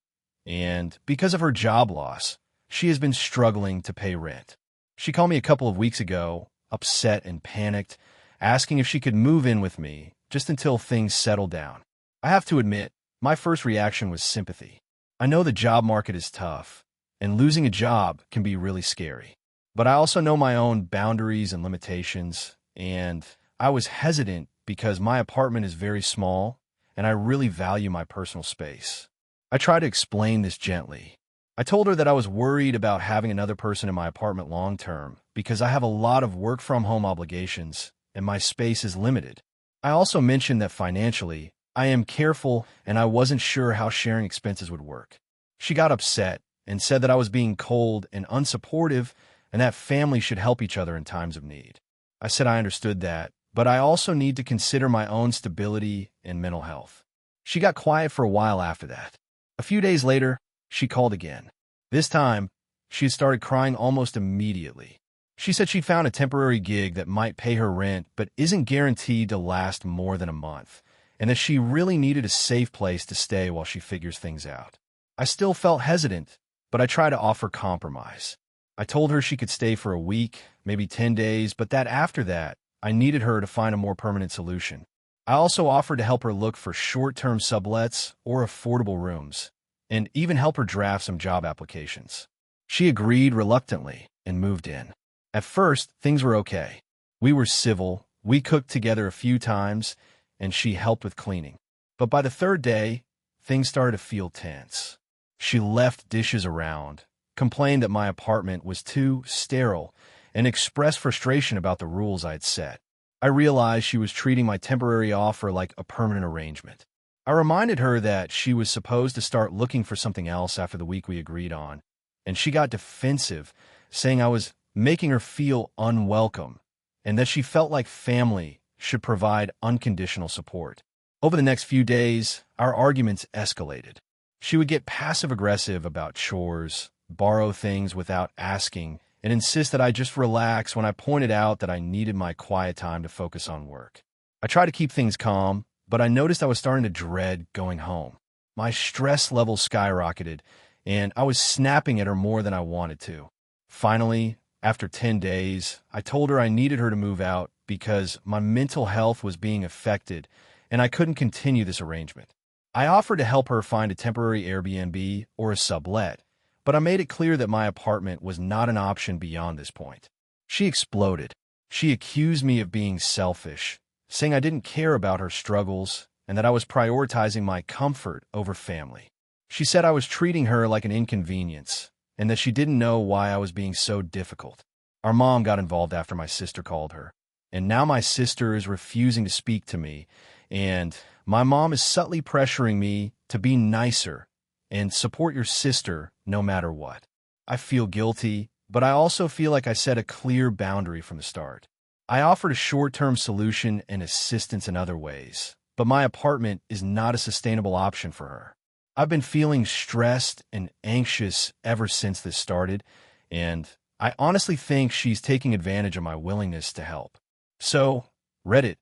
and because of her job loss, she has been struggling to pay rent. She called me a couple of weeks ago, upset and panicked, asking if she could move in with me just until things settled down. I have to admit, my first reaction was sympathy. I know the job market is tough, and losing a job can be really scary. But I also know my own boundaries and limitations, and I was hesitant because my apartment is very small, and I really value my personal space. I tried to explain this gently. I told her that I was worried about having another person in my apartment long term because I have a lot of work-from-home obligations, and my space is limited. I also mentioned that financially, I am careful and I wasn't sure how sharing expenses would work. She got upset and said that I was being cold and unsupportive and that families should help each other in times of need. I said I understood that, but I also need to consider my own stability and mental health. She got quiet for a while after that. A few days later, she called again. This time, she had started crying almost immediately. She said she found a temporary gig that might pay her rent but isn't guaranteed to last more than a month, and that she really needed a safe place to stay while she figures things out. I still felt hesitant, but I tried to offer compromise. I told her she could stay for a week, maybe 10 days, but that after that, I needed her to find a more permanent solution. I also offered to help her look for short-term sublets or affordable rooms, and even help her draft some job applications. She agreed reluctantly and moved in. At first, things were okay. We were civil, we cooked together a few times, and she helped with cleaning. But by the third day, things started to feel tense. She left dishes around, complained that my apartment was too sterile, and expressed frustration about the rules I had set. I realized she was treating my temporary offer like a permanent arrangement. I reminded her that she was supposed to start looking for something else after the week we agreed on, and she got defensive, saying I was making her feel unwelcome, and that she felt like family should provide unconditional support. Over the next few days, our arguments escalated. She would get passive-aggressive about chores, borrow things without asking, and insist that I just relax when I pointed out that I needed my quiet time to focus on work. I tried to keep things calm, but I noticed I was starting to dread going home. My stress level skyrocketed, and I was snapping at her more than I wanted to. Finally, after 10 days, I told her I needed her to move out because my mental health was being affected and I couldn't continue this arrangement. I offered to help her find a temporary Airbnb or a sublet, but I made it clear that my apartment was not an option beyond this point. She exploded. She accused me of being selfish, saying I didn't care about her struggles and that I was prioritizing my comfort over family. She said I was treating her like an inconvenience and that she didn't know why I was being so difficult. Our mom got involved after my sister called her, and now my sister is refusing to speak to me, and my mom is subtly pressuring me to be nicer and support your sister no matter what. I feel guilty, but I also feel like I set a clear boundary from the start. I offered a short-term solution and assistance in other ways, but my apartment is not a sustainable option for her. I've been feeling stressed and anxious ever since this started, and I honestly think she's taking advantage of my willingness to help. So, Reddit,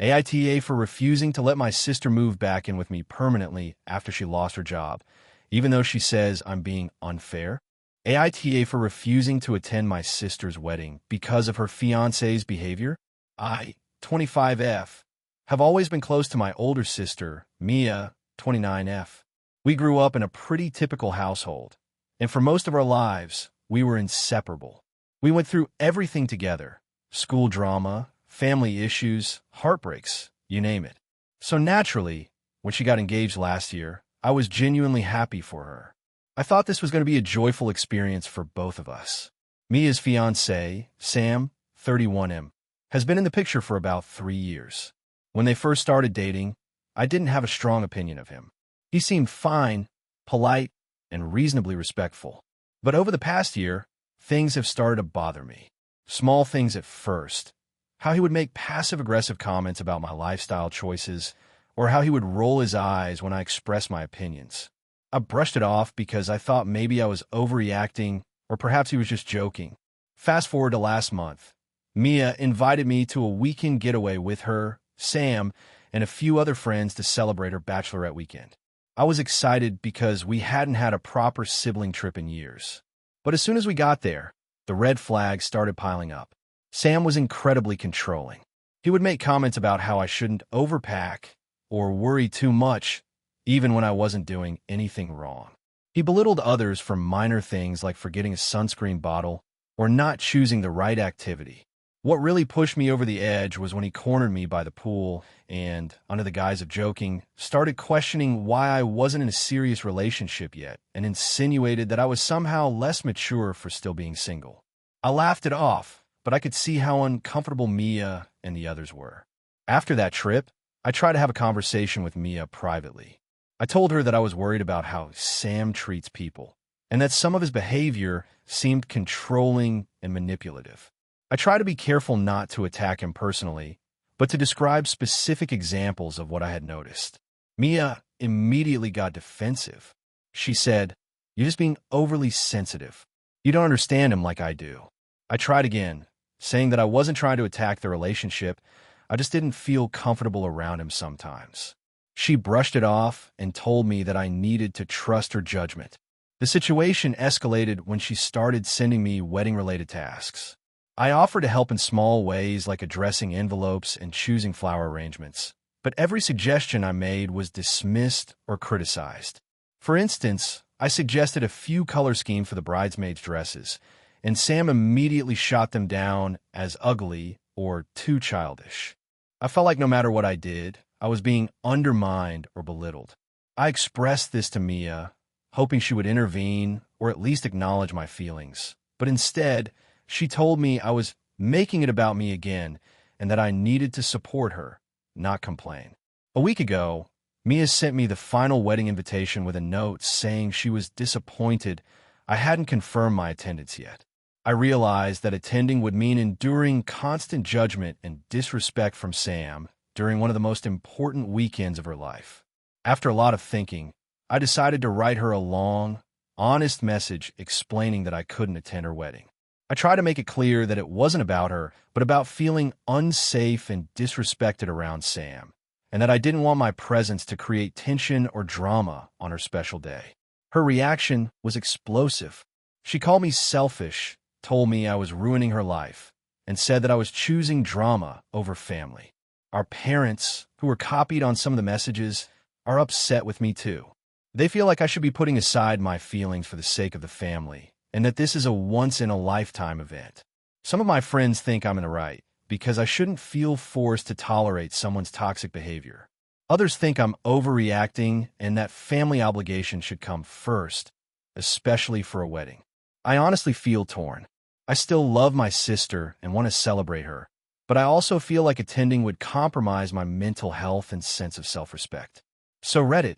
AITA for refusing to let my sister move back in with me permanently after she lost her job, even though she says I'm being unfair. AITA for refusing to attend my sister's wedding because of her fiancé's behavior. I, 25F, have always been close to my older sister, Mia, 29F. We grew up in a pretty typical household, and for most of our lives, we were inseparable. We went through everything together: school drama, family issues, heartbreaks, you name it. So naturally, when she got engaged last year, I was genuinely happy for her. I thought this was going to be a joyful experience for both of us. Mia's fiancé, Sam, 31M, has been in the picture for about 3 years. When they first started dating, I didn't have a strong opinion of him. He seemed fine, polite, and reasonably respectful. But over the past year, things have started to bother me. Small things at first. How he would make passive-aggressive comments about my lifestyle choices, or how he would roll his eyes when I expressed my opinions. I brushed it off because I thought maybe I was overreacting, or perhaps he was just joking. Fast forward to last month. Mia invited me to a weekend getaway with her, Sam, and a few other friends to celebrate her bachelorette weekend. I was excited because we hadn't had a proper sibling trip in years. But as soon as we got there, the red flags started piling up. Sam was incredibly controlling. He would make comments about how I shouldn't overpack or worry too much, even when I wasn't doing anything wrong. He belittled others for minor things like forgetting a sunscreen bottle or not choosing the right activity. What really pushed me over the edge was when he cornered me by the pool and, under the guise of joking, started questioning why I wasn't in a serious relationship yet and insinuated that I was somehow less mature for still being single. I laughed it off, but I could see how uncomfortable Mia and the others were. After that trip, I tried to have a conversation with Mia privately. I told her that I was worried about how Sam treats people and that some of his behavior seemed controlling and manipulative. I try to be careful not to attack him personally, but to describe specific examples of what I had noticed. Mia immediately got defensive. She said, "You're just being overly sensitive. You don't understand him like I do." I tried again, saying that I wasn't trying to attack the relationship, I just didn't feel comfortable around him sometimes. She brushed it off and told me that I needed to trust her judgment. The situation escalated when she started sending me wedding-related tasks. I offered to help in small ways like addressing envelopes and choosing flower arrangements, but every suggestion I made was dismissed or criticized. For instance, I suggested a few color schemes for the bridesmaids' dresses, and Sam immediately shot them down as ugly or too childish. I felt like no matter what I did, I was being undermined or belittled. I expressed this to Mia, hoping she would intervene or at least acknowledge my feelings, but instead, she told me I was making it about me again and that I needed to support her, not complain. A week ago, Mia sent me the final wedding invitation with a note saying she was disappointed I hadn't confirmed my attendance yet. I realized that attending would mean enduring constant judgment and disrespect from Sam during one of the most important weekends of her life. After a lot of thinking, I decided to write her a long, honest message explaining that I couldn't attend her wedding. I tried to make it clear that it wasn't about her, but about feeling unsafe and disrespected around Sam, and that I didn't want my presence to create tension or drama on her special day. Her reaction was explosive. She called me selfish, told me I was ruining her life, and said that I was choosing drama over family. Our parents, who were copied on some of the messages, are upset with me too. They feel like I should be putting aside my feelings for the sake of the family, and that this is a once-in-a-lifetime event. Some of my friends think I'm in the right, because I shouldn't feel forced to tolerate someone's toxic behavior. Others think I'm overreacting and that family obligations should come first, especially for a wedding. I honestly feel torn. I still love my sister and want to celebrate her, but I also feel like attending would compromise my mental health and sense of self-respect. So Reddit,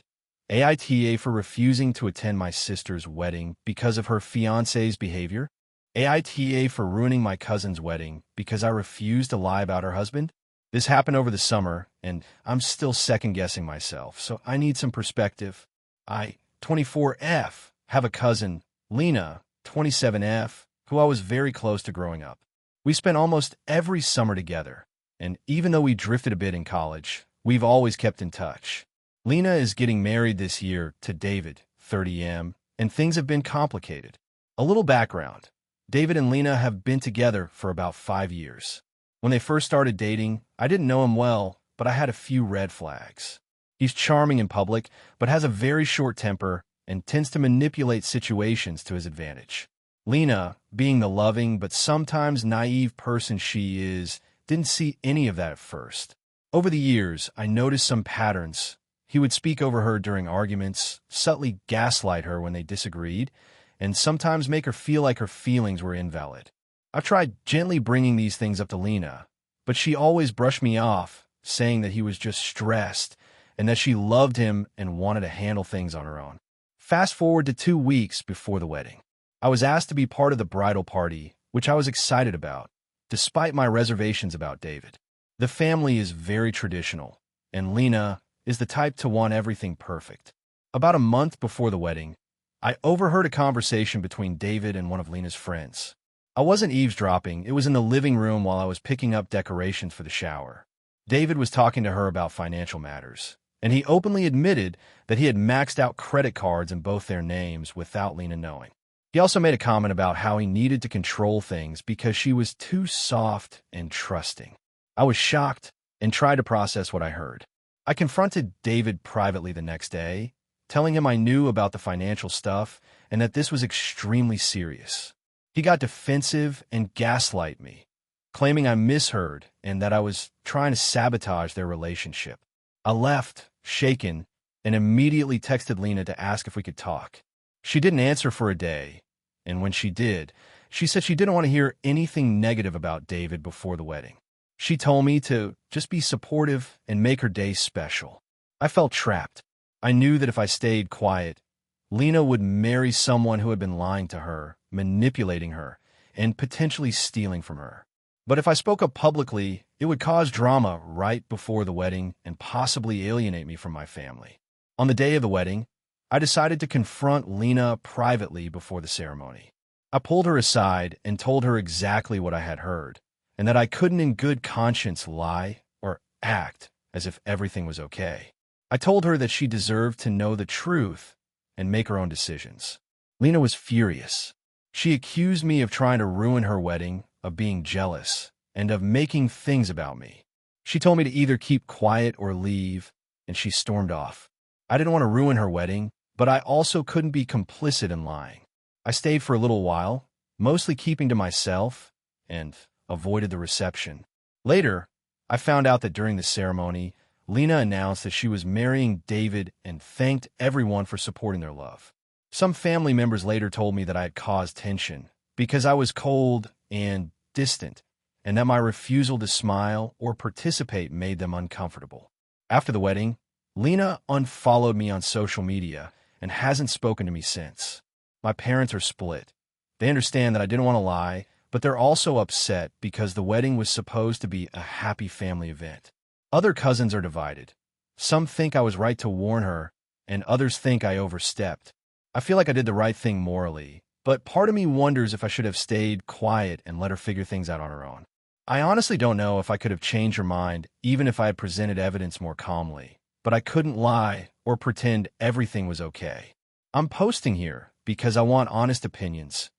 AITA for refusing to attend my sister's wedding because of her fiancé's behavior? AITA for ruining my cousin's wedding because I refused to lie about her husband? This happened over the summer, and I'm still second-guessing myself, so I need some perspective. I, 24F, have a cousin, Lena, 27F, who I was very close to growing up. We spent almost every summer together, and even though we drifted a bit in college, we've always kept in touch. Lena is getting married this year to David, 30M, and things have been complicated. A little background. David and Lena have been together for about 5 years. When they first started dating, I didn't know him well, but I had a few red flags. He's charming in public, but has a very short temper and tends to manipulate situations to his advantage. Lena, being the loving but sometimes naive person she is, didn't see any of that at first. Over the years, I noticed some patterns. He would speak over her during arguments, subtly gaslight her when they disagreed, and sometimes make her feel like her feelings were invalid. I've tried gently bringing these things up to Lena, but she always brushed me off, saying that he was just stressed and that she loved him and wanted to handle things on her own. Fast forward to 2 weeks before the wedding. I was asked to be part of the bridal party, which I was excited about, despite my reservations about David. The family is very traditional, and Lena is the type to want everything perfect. About a month before the wedding, I overheard a conversation between David and one of Lena's friends. I wasn't eavesdropping. It was in the living room while I was picking up decorations for the shower. David was talking to her about financial matters, and he openly admitted that he had maxed out credit cards in both their names without Lena knowing. He also made a comment about how he needed to control things because she was too soft and trusting. I was shocked and tried to process what I heard. I confronted David privately the next day, telling him I knew about the financial stuff and that this was extremely serious. He got defensive and gaslight me, claiming I misheard and that I was trying to sabotage their relationship. I left, shaken, and immediately texted Lena to ask if we could talk. She didn't answer for a day, and when she did, she said she didn't want to hear anything negative about David before the wedding. She told me to just be supportive and make her day special. I felt trapped. I knew that if I stayed quiet, Lena would marry someone who had been lying to her, manipulating her, and potentially stealing from her. But if I spoke up publicly, it would cause drama right before the wedding and possibly alienate me from my family. On the day of the wedding, I decided to confront Lena privately before the ceremony. I pulled her aside and told her exactly what I had heard, and that I couldn't in good conscience lie or act as if everything was okay. I told her that she deserved to know the truth and make her own decisions. Lena was furious. She accused me of trying to ruin her wedding, of being jealous, and of making things about me. She told me to either keep quiet or leave, and she stormed off. I didn't want to ruin her wedding, but I also couldn't be complicit in lying. I stayed for a little while, mostly keeping to myself, and avoided the reception. Later, I found out that during the ceremony, Lena announced that she was marrying David and thanked everyone for supporting their love. Some family members later told me that I had caused tension because I was cold and distant, and that my refusal to smile or participate made them uncomfortable. After the wedding, Lena unfollowed me on social media and hasn't spoken to me since. My parents are split. They understand that I didn't want to lie, but they're also upset because the wedding was supposed to be a happy family event. Other cousins are divided. Some think I was right to warn her, and others think I overstepped. I feel like I did the right thing morally, but part of me wonders if I should have stayed quiet and let her figure things out on her own. I honestly don't know if I could have changed her mind even if I had presented evidence more calmly, but I couldn't lie or pretend everything was okay. I'm posting here because I want honest opinions.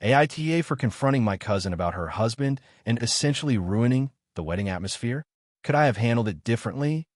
AITA for confronting my cousin about her husband and essentially ruining the wedding atmosphere? Could I have handled it differently?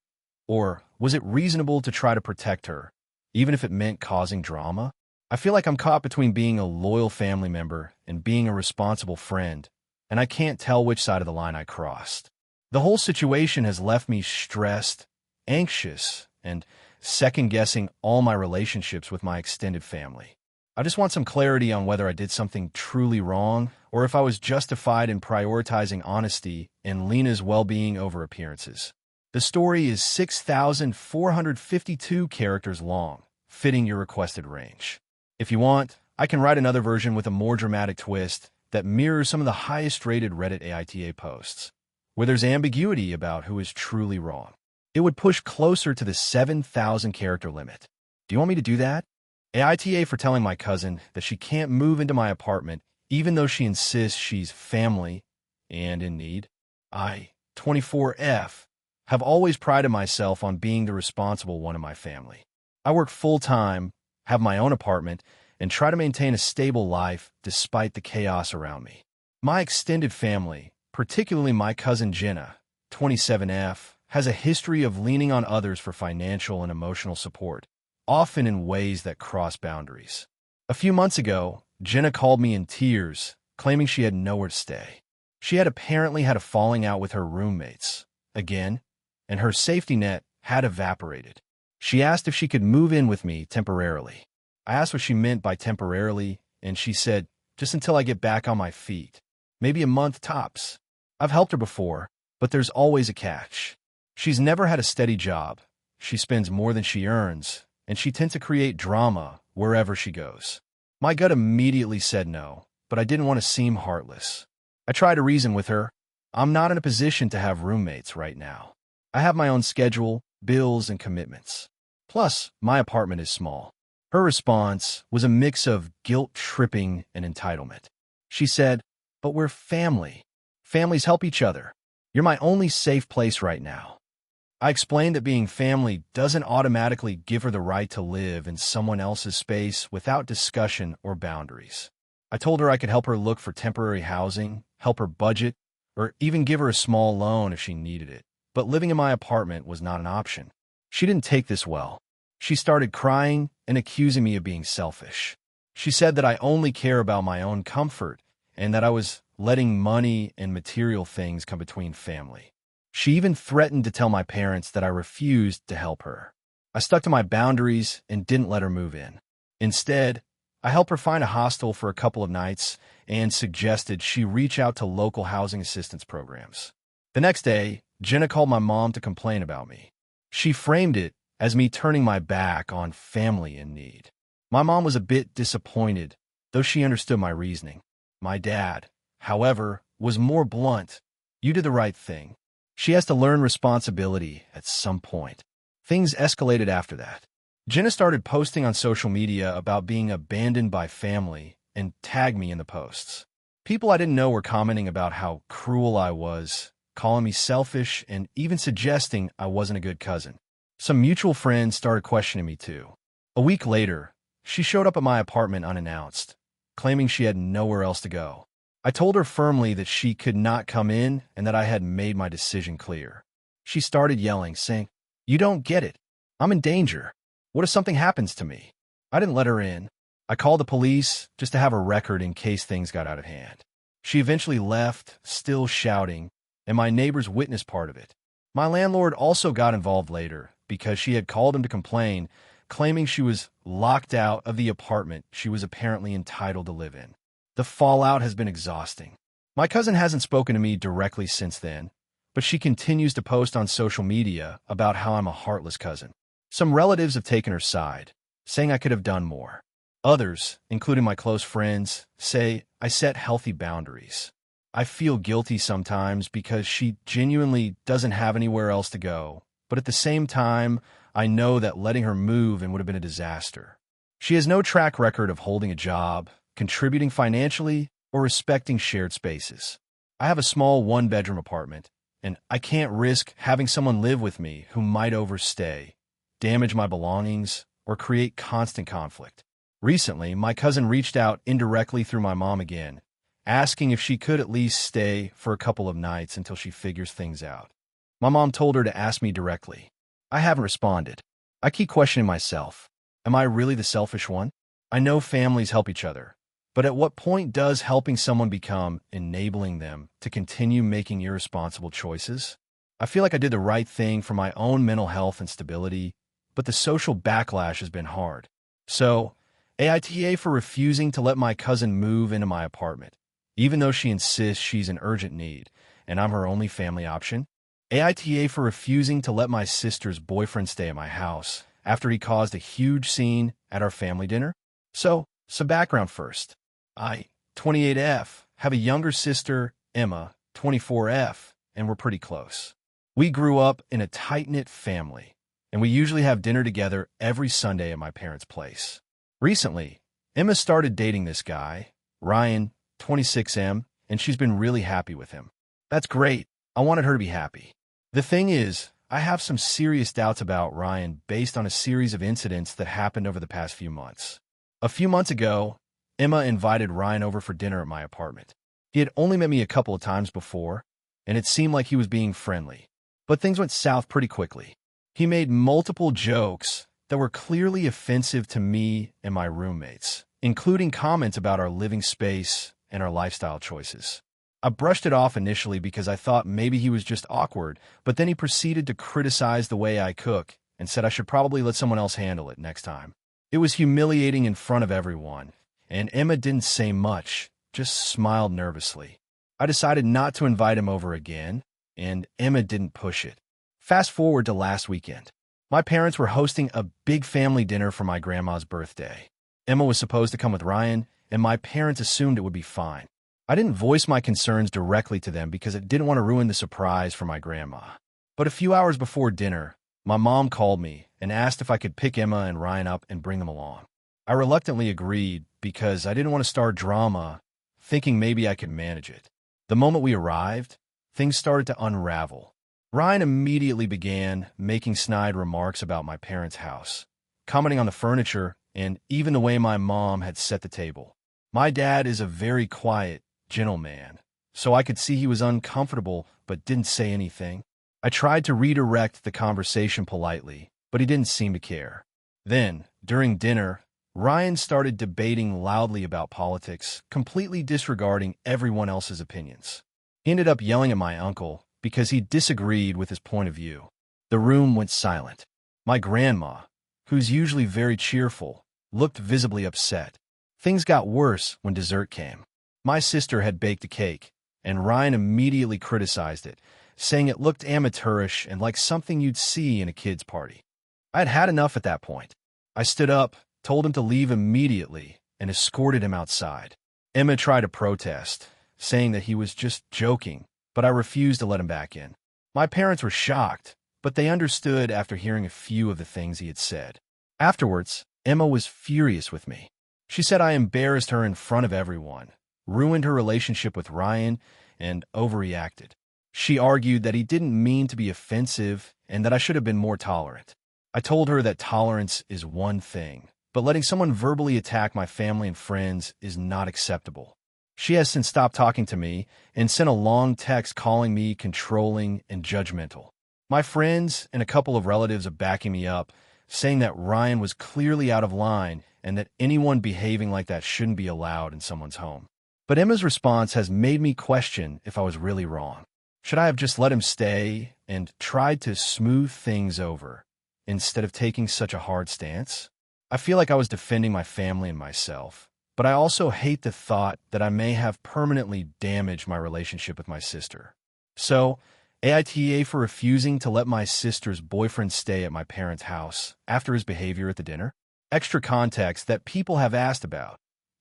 Or was it reasonable to try to protect her, even if it meant causing drama? I feel like I'm caught between being a loyal family member and being a responsible friend, and I can't tell which side of the line I crossed. The whole situation has left me stressed, anxious, and second-guessing all my relationships with my extended family. I just want some clarity on whether I did something truly wrong or if I was justified in prioritizing honesty and Lena's well-being over appearances. The story is 6,452 characters long, fitting your requested range. If you want, I can write another version with a more dramatic twist that mirrors some of the highest-rated Reddit AITA posts, where there's ambiguity about who is truly wrong. It would push closer to the 7,000 character limit. Do you want me to do that? AITA for telling my cousin that she can't move into my apartment even though she insists she's family and in need. I, 24F, have always prided myself on being the responsible one in my family. I work full-time, have my own apartment, and try to maintain a stable life despite the chaos around me. My extended family, particularly my cousin Jenna, 27F, has a history of leaning on others for financial and emotional support, often in ways that cross boundaries. A few months ago, Jenna called me in tears, claiming she had nowhere to stay. She had apparently had a falling out with her roommates, again, and her safety net had evaporated. She asked if she could move in with me temporarily. I asked what she meant by temporarily, and she said, just until I get back on my feet. Maybe a month tops. I've helped her before, but there's always a catch. She's never had a steady job. She spends more than she earns, and she tends to create drama wherever she goes. My gut immediately said no, but I didn't want to seem heartless. I tried to reason with her. I'm not in a position to have roommates right now. I have my own schedule, bills, and commitments. Plus, my apartment is small. Her response was a mix of guilt-tripping and entitlement. She said, But we're family. Families help each other. You're my only safe place right now. I explained that being family doesn't automatically give her the right to live in someone else's space without discussion or boundaries. I told her I could help her look for temporary housing, help her budget, or even give her a small loan if she needed it. But living in my apartment was not an option. She didn't take this well. She started crying and accusing me of being selfish. She said that I only care about my own comfort and that I was letting money and material things come between family. She even threatened to tell my parents that I refused to help her. I stuck to my boundaries and didn't let her move in. Instead, I helped her find a hostel for a couple of nights and suggested she reach out to local housing assistance programs. The next day, Jenna called my mom to complain about me. She framed it as me turning my back on family in need. My mom was a bit disappointed, though she understood my reasoning. My dad, however, was more blunt. You did the right thing. She has to learn responsibility at some point. Things escalated after that. Jenna started posting on social media about being abandoned by family and tagged me in the posts. People I didn't know were commenting about how cruel I was, calling me selfish, and even suggesting I wasn't a good cousin. Some mutual friends started questioning me too. A week later, she showed up at my apartment unannounced, claiming she had nowhere else to go. I told her firmly that she could not come in and that I had made my decision clear. She started yelling, saying, "You don't get it. I'm in danger. What if something happens to me?" I didn't let her in. I called the police just to have a record in case things got out of hand. She eventually left, still shouting, and my neighbors witnessed part of it. My landlord also got involved later because she had called him to complain, claiming she was locked out of the apartment she was apparently entitled to live in. The fallout has been exhausting. My cousin hasn't spoken to me directly since then, but she continues to post on social media about how I'm a heartless cousin. Some relatives have taken her side, saying I could have done more. Others, including my close friends, say I set healthy boundaries. I feel guilty sometimes because she genuinely doesn't have anywhere else to go, but at the same time, I know that letting her move in would have been a disaster. She has no track record of holding a job, contributing financially, or respecting shared spaces. I have a small one-bedroom apartment, and I can't risk having someone live with me who might overstay, damage my belongings, or create constant conflict. Recently, my cousin reached out indirectly through my mom again, asking if she could at least stay for a couple of nights until she figures things out. My mom told her to ask me directly. I haven't responded. I keep questioning myself. Am I really the selfish one? I know families help each other, but at what point does helping someone become enabling them to continue making irresponsible choices? I feel like I did the right thing for my own mental health and stability, but the social backlash has been hard. So, AITA for refusing to let my cousin move into my apartment, even though she insists she's in urgent need and I'm her only family option. AITA for refusing to let my sister's boyfriend stay at my house after he caused a huge scene at our family dinner. So, some background first. I, 28F, have a younger sister, Emma, 24F, and we're pretty close. We grew up in a tight-knit family, and we usually have dinner together every Sunday at my parents' place. Recently, Emma started dating this guy, Ryan, 26M, and she's been really happy with him. That's great. I wanted her to be happy. The thing is, I have some serious doubts about Ryan based on a series of incidents that happened over the past few months. A few months ago, Emma invited Ryan over for dinner at my apartment. He had only met me a couple of times before, and it seemed like he was being friendly. But things went south pretty quickly. He made multiple jokes that were clearly offensive to me and my roommates, including comments about our living space and our lifestyle choices. I brushed it off initially because I thought maybe he was just awkward, but then he proceeded to criticize the way I cook and said I should probably let someone else handle it next time. It was humiliating in front of everyone, and Emma didn't say much, just smiled nervously. I decided not to invite him over again, and Emma didn't push it. Fast forward to last weekend. My parents were hosting a big family dinner for my grandma's birthday. Emma was supposed to come with Ryan, and my parents assumed it would be fine. I didn't voice my concerns directly to them because I didn't want to ruin the surprise for my grandma. But a few hours before dinner, my mom called me and asked if I could pick Emma and Ryan up and bring them along. I reluctantly agreed because I didn't want to start drama, thinking maybe I could manage it. The moment we arrived, things started to unravel. Ryan immediately began making snide remarks about my parents' house, commenting on the furniture and even the way my mom had set the table. My dad is a very quiet, gentle man, so I could see he was uncomfortable but didn't say anything. I tried to redirect the conversation politely, but he didn't seem to care. Then, during dinner, Ryan started debating loudly about politics, completely disregarding everyone else's opinions. He ended up yelling at my uncle because he disagreed with his point of view. The room went silent. My grandma, who's usually very cheerful, looked visibly upset. Things got worse when dessert came. My sister had baked a cake, and Ryan immediately criticized it, saying it looked amateurish and like something you'd see in a kid's party. I had had enough at that point. I stood up, told him to leave immediately, and escorted him outside. Emma tried to protest, saying that he was just joking, but I refused to let him back in. My parents were shocked, but they understood after hearing a few of the things he had said. Afterwards, Emma was furious with me. She said I embarrassed her in front of everyone, ruined her relationship with Ryan, and overreacted. She argued that he didn't mean to be offensive and that I should have been more tolerant. I told her that tolerance is one thing, but letting someone verbally attack my family and friends is not acceptable. She has since stopped talking to me and sent a long text calling me controlling and judgmental. My friends and a couple of relatives are backing me up, saying that Ryan was clearly out of line and that anyone behaving like that shouldn't be allowed in someone's home. But Emma's response has made me question if I was really wrong. Should I have just let him stay and tried to smooth things over instead of taking such a hard stance? I feel like I was defending my family and myself, but I also hate the thought that I may have permanently damaged my relationship with my sister. So, AITA for refusing to let my sister's boyfriend stay at my parents' house after his behavior at the dinner. Extra context that people have asked about.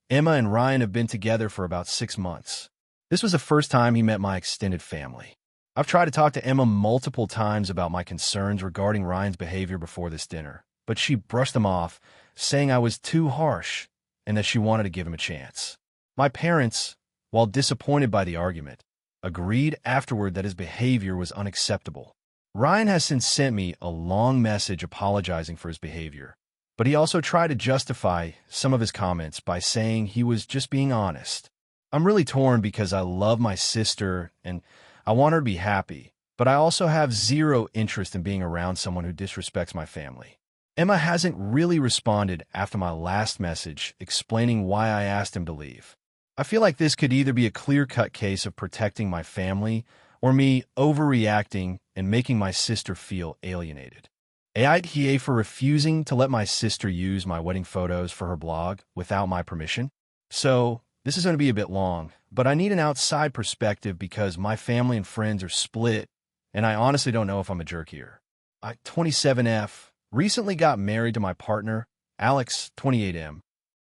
Emma and Ryan have been together for about 6 months. This was the first time he met my extended family. I've tried to talk to Emma multiple times about my concerns regarding Ryan's behavior before this dinner, but she brushed them off, saying I was too harsh and that she wanted to give him a chance. My parents, while disappointed by the argument, agreed afterward that his behavior was unacceptable. Ryan has since sent me a long message apologizing for his behavior, but he also tried to justify some of his comments by saying he was just being honest. I'm really torn because I love my sister and I want her to be happy, but I also have zero interest in being around someone who disrespects my family. Emma hasn't really responded after my last message explaining why I asked him to leave. I feel like this could either be a clear-cut case of protecting my family or me overreacting and making my sister feel alienated. AITA for refusing to let my sister use my wedding photos for her blog without my permission. So, this is going to be a bit long, but I need an outside perspective because my family and friends are split, and I honestly don't know if I'm a jerk here. 27F, recently got married to my partner, Alex, 28M.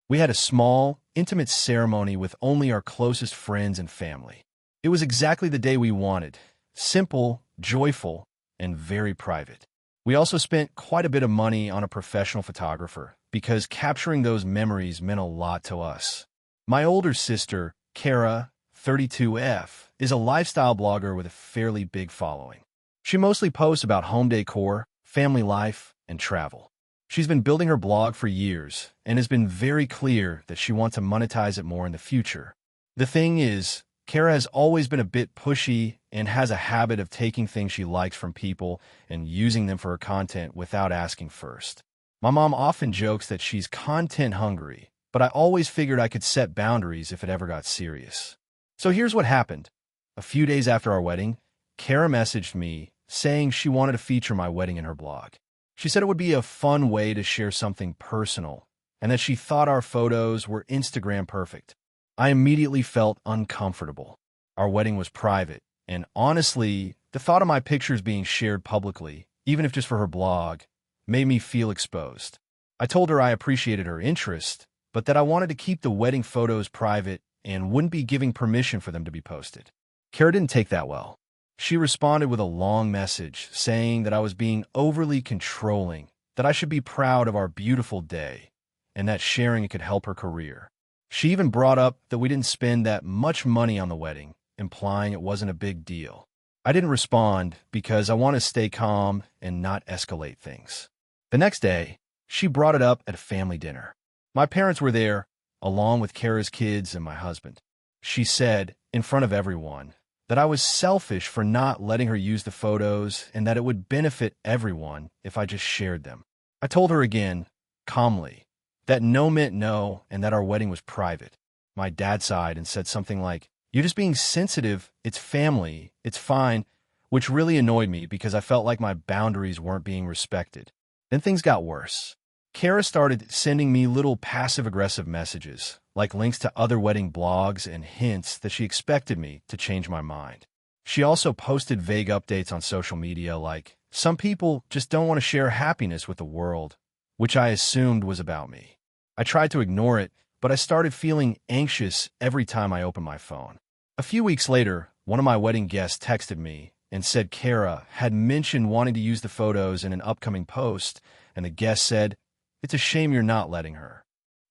We had a small, intimate ceremony with only our closest friends and family. It was exactly the day we wanted. Simple, joyful, and very private. We also spent quite a bit of money on a professional photographer because capturing those memories meant a lot to us. My older sister, Kara, 32F, is a lifestyle blogger with a fairly big following. She mostly posts about home decor, family life, and travel. She's been building her blog for years and has been very clear that she wants to monetize it more in the future. The thing is, Kara has always been a bit pushy and has a habit of taking things she likes from people and using them for her content without asking first. My mom often jokes that she's content hungry, but I always figured I could set boundaries if it ever got serious. So here's what happened. A few days after our wedding, Kara messaged me saying she wanted to feature my wedding in her blog. She said it would be a fun way to share something personal and that she thought our photos were Instagram perfect. I immediately felt uncomfortable. Our wedding was private, and honestly, the thought of my pictures being shared publicly, even if just for her blog, made me feel exposed. I told her I appreciated her interest, but that I wanted to keep the wedding photos private and wouldn't be giving permission for them to be posted. Kara didn't take that well. She responded with a long message saying that I was being overly controlling, that I should be proud of our beautiful day, and that sharing it could help her career. She even brought up that we didn't spend that much money on the wedding, implying it wasn't a big deal. I didn't respond because I want to stay calm and not escalate things. The next day, she brought it up at a family dinner. My parents were there, along with Kara's kids and my husband. She said, in front of everyone, that I was selfish for not letting her use the photos and that it would benefit everyone if I just shared them. I told her again, calmly, that no meant no and that our wedding was private. My dad sighed and said something like, "You're just being sensitive, it's family, it's fine," which really annoyed me because I felt like my boundaries weren't being respected. Then things got worse. Kara started sending me little passive-aggressive messages, like links to other wedding blogs and hints that she expected me to change my mind. She also posted vague updates on social media like, "Some people just don't want to share happiness with the world," which I assumed was about me. I tried to ignore it, but I started feeling anxious every time I opened my phone. A few weeks later, one of my wedding guests texted me and said Kara had mentioned wanting to use the photos in an upcoming post, and the guest said, "It's a shame you're not letting her."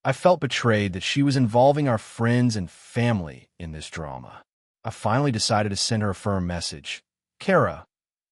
I felt betrayed that she was involving our friends and family in this drama. I finally decided to send her a firm message. "Kara,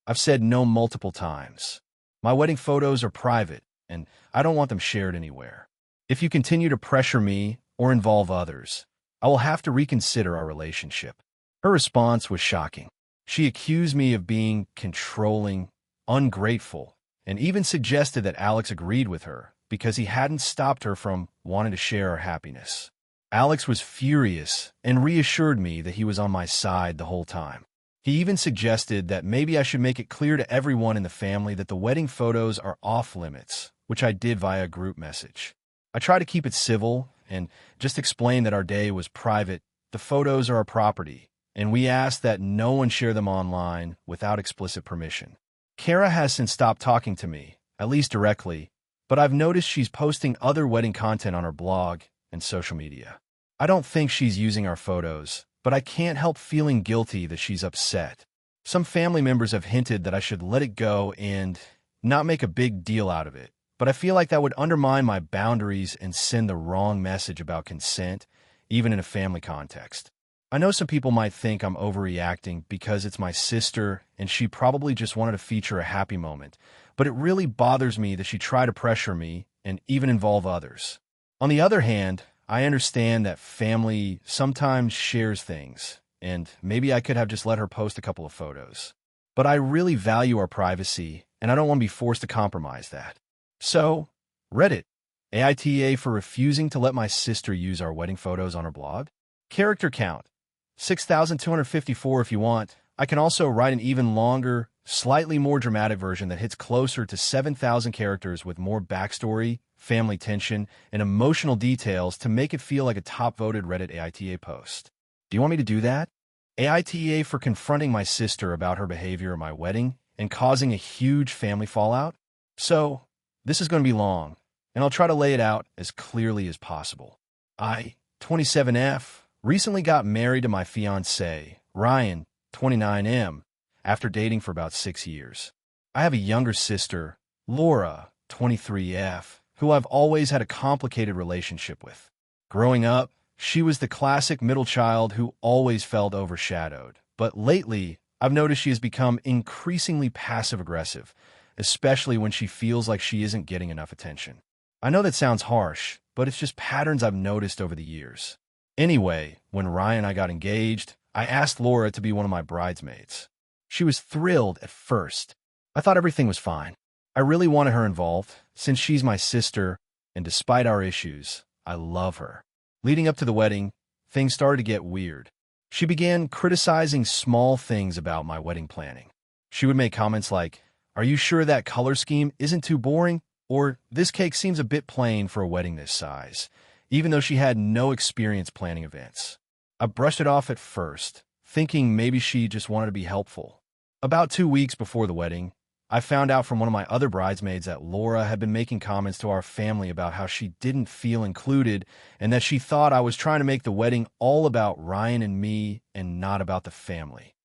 I've said no multiple times. My wedding photos are private, and I don't want them shared anywhere. If you continue to pressure me or involve others, I will have to reconsider our relationship." Her response was shocking. She accused me of being controlling, ungrateful, and even suggested that Alex agreed with her because he hadn't stopped her from wanting to share her happiness. Alex was furious and reassured me that he was on my side the whole time. He even suggested that maybe I should make it clear to everyone in the family that the wedding photos are off limits, which I did via a group message. I tried to keep it civil and just explain that our day was private, the photos are our property, and we asked that no one share them online without explicit permission. Kara has since stopped talking to me, at least directly, but I've noticed she's posting other wedding content on her blog and social media. I don't think she's using our photos, but I can't help feeling guilty that she's upset. Some family members have hinted that I should let it go and not make a big deal out of it, but I feel like that would undermine my boundaries and send the wrong message about consent, even in a family context. I know some people might think I'm overreacting because it's my sister and she probably just wanted to feature a happy moment, but it really bothers me that she tried to pressure me and even involve others. On the other hand, I understand that family sometimes shares things, and maybe I could have just let her post a couple of photos. But I really value our privacy, and I don't want to be forced to compromise that. So, Reddit, AITA for refusing to let my sister use our wedding photos on her blog. Character count, 6,254 if you want. I can also write an even longer, slightly more dramatic version that hits closer to 7,000 characters with more backstory, family tension, and emotional details to make it feel like a top-voted Reddit AITA post. Do you want me to do that? AITA for confronting my sister about her behavior at my wedding and causing a huge family fallout? So, this is going to be long, and I'll try to lay it out as clearly as possible. I, 27F, recently got married to my fiancé, Ryan, 29M, after dating for about 6 years. I have a younger sister, Laura, 23F, who I've always had a complicated relationship with. Growing up, she was the classic middle child who always felt overshadowed. But lately, I've noticed she has become increasingly passive-aggressive, especially when she feels like she isn't getting enough attention. I know that sounds harsh, but it's just patterns I've noticed over the years. Anyway, when Ryan and I got engaged, I asked Laura to be one of my bridesmaids. She was thrilled at first. I thought everything was fine. I really wanted her involved, since she's my sister, and despite our issues, I love her. Leading up to the wedding, things started to get weird. She began criticizing small things about my wedding planning. She would make comments like, "Are you sure that color scheme isn't too boring?" Or, "This cake seems a bit plain for a wedding this size," even though she had no experience planning events. I brushed it off at first, thinking maybe she just wanted to be helpful. About 2 weeks before the wedding, I found out from one of my other bridesmaids that Laura had been making comments to our family about how she didn't feel included and that she thought I was trying to make the wedding all about Ryan and me and not about the family.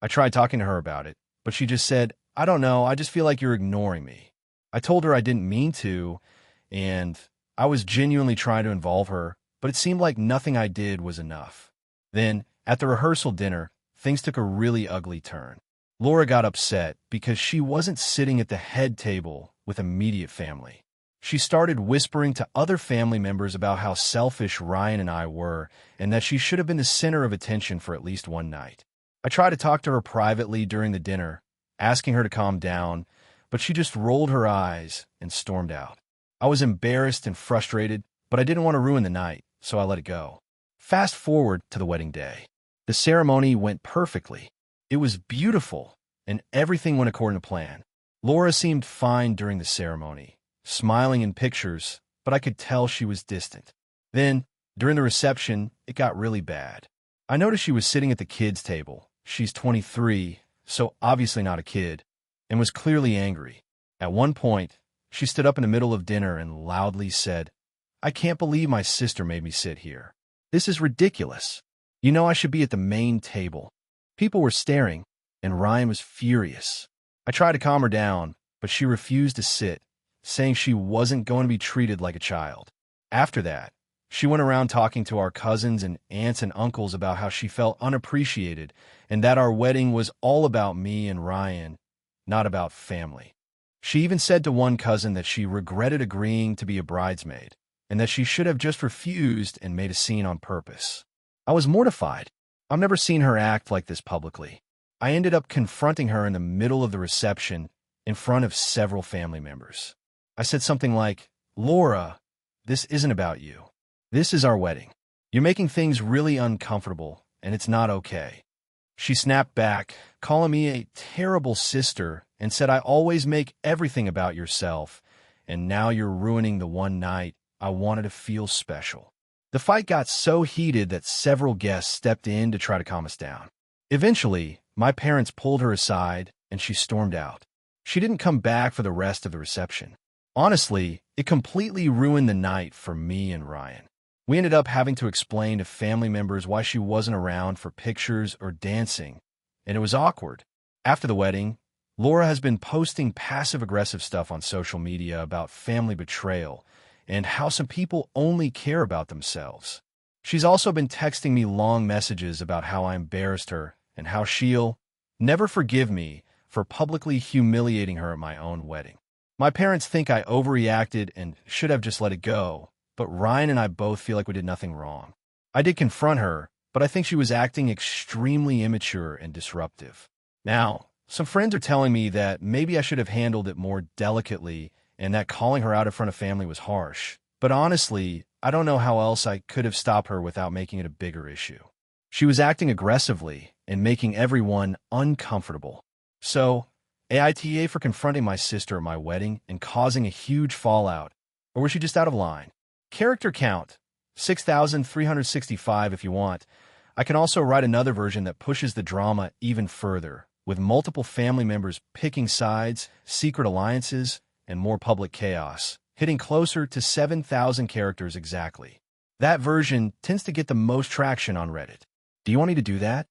I tried talking to her about it, but she just said, "I don't know, I just feel like you're ignoring me." I told her I didn't mean to, and I was genuinely trying to involve her, but it seemed like nothing I did was enough. Then, at the rehearsal dinner, things took a really ugly turn. Laura got upset because she wasn't sitting at the head table with immediate family. She started whispering to other family members about how selfish Ryan and I were, and that she should have been the center of attention for at least one night. I tried to talk to her privately during the dinner, asking her to calm down, but she just rolled her eyes and stormed out. I was embarrassed and frustrated, but I didn't want to ruin the night, so I let it go. Fast forward to the wedding day. The ceremony went perfectly. It was beautiful, and everything went according to plan. Laura seemed fine during the ceremony, smiling in pictures, but I could tell she was distant. Then, during the reception, it got really bad. I noticed she was sitting at the kids' table. She's 23, so obviously not a kid, and was clearly angry. At one point, she stood up in the middle of dinner and loudly said, "I can't believe my sister made me sit here. This is ridiculous. You know I should be at the main table." People were staring, and Ryan was furious. I tried to calm her down, but she refused to sit, saying she wasn't going to be treated like a child. After that, she went around talking to our cousins and aunts and uncles about how she felt unappreciated and that our wedding was all about me and Ryan, not about family. She even said to one cousin that she regretted agreeing to be a bridesmaid and that she should have just refused and made a scene on purpose. I was mortified. I've never seen her act like this publicly. I ended up confronting her in the middle of the reception in front of several family members. I said something like, "Laura, this isn't about you. This is our wedding. You're making things really uncomfortable, and it's not okay." She snapped back, calling me a terrible sister, and said I always make everything about yourself, and now you're ruining the one night I wanted to feel special. The fight got so heated that several guests stepped in to try to calm us down. Eventually, my parents pulled her aside, and she stormed out. She didn't come back for the rest of the reception. Honestly, it completely ruined the night for me and Ryan. We ended up having to explain to family members why she wasn't around for pictures or dancing, and it was awkward. After the wedding, Laura has been posting passive-aggressive stuff on social media about family betrayal and how some people only care about themselves. She's also been texting me long messages about how I embarrassed her and how she'll never forgive me for publicly humiliating her at my own wedding. My parents think I overreacted and should have just let it go, but Ryan and I both feel like we did nothing wrong. I did confront her, but I think she was acting extremely immature and disruptive. Now, some friends are telling me that maybe I should have handled it more delicately and that calling her out in front of family was harsh. But honestly, I don't know how else I could have stopped her without making it a bigger issue. She was acting aggressively and making everyone uncomfortable. So, AITA for confronting my sister at my wedding and causing a huge fallout, or was she just out of line? Character count, 6,365 if you want. I can also write another version that pushes the drama even further, with multiple family members picking sides, secret alliances, and more public chaos, hitting closer to 7,000 characters exactly. That version tends to get the most traction on Reddit. Do you want me to do that?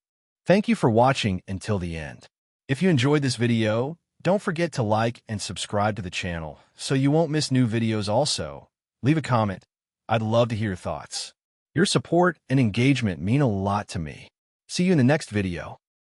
Thank you for watching until the end. If you enjoyed this video, don't forget to like and subscribe to the channel so you won't miss new videos also. Leave a comment. I'd love to hear your thoughts. Your support and engagement mean a lot to me. See you in the next video.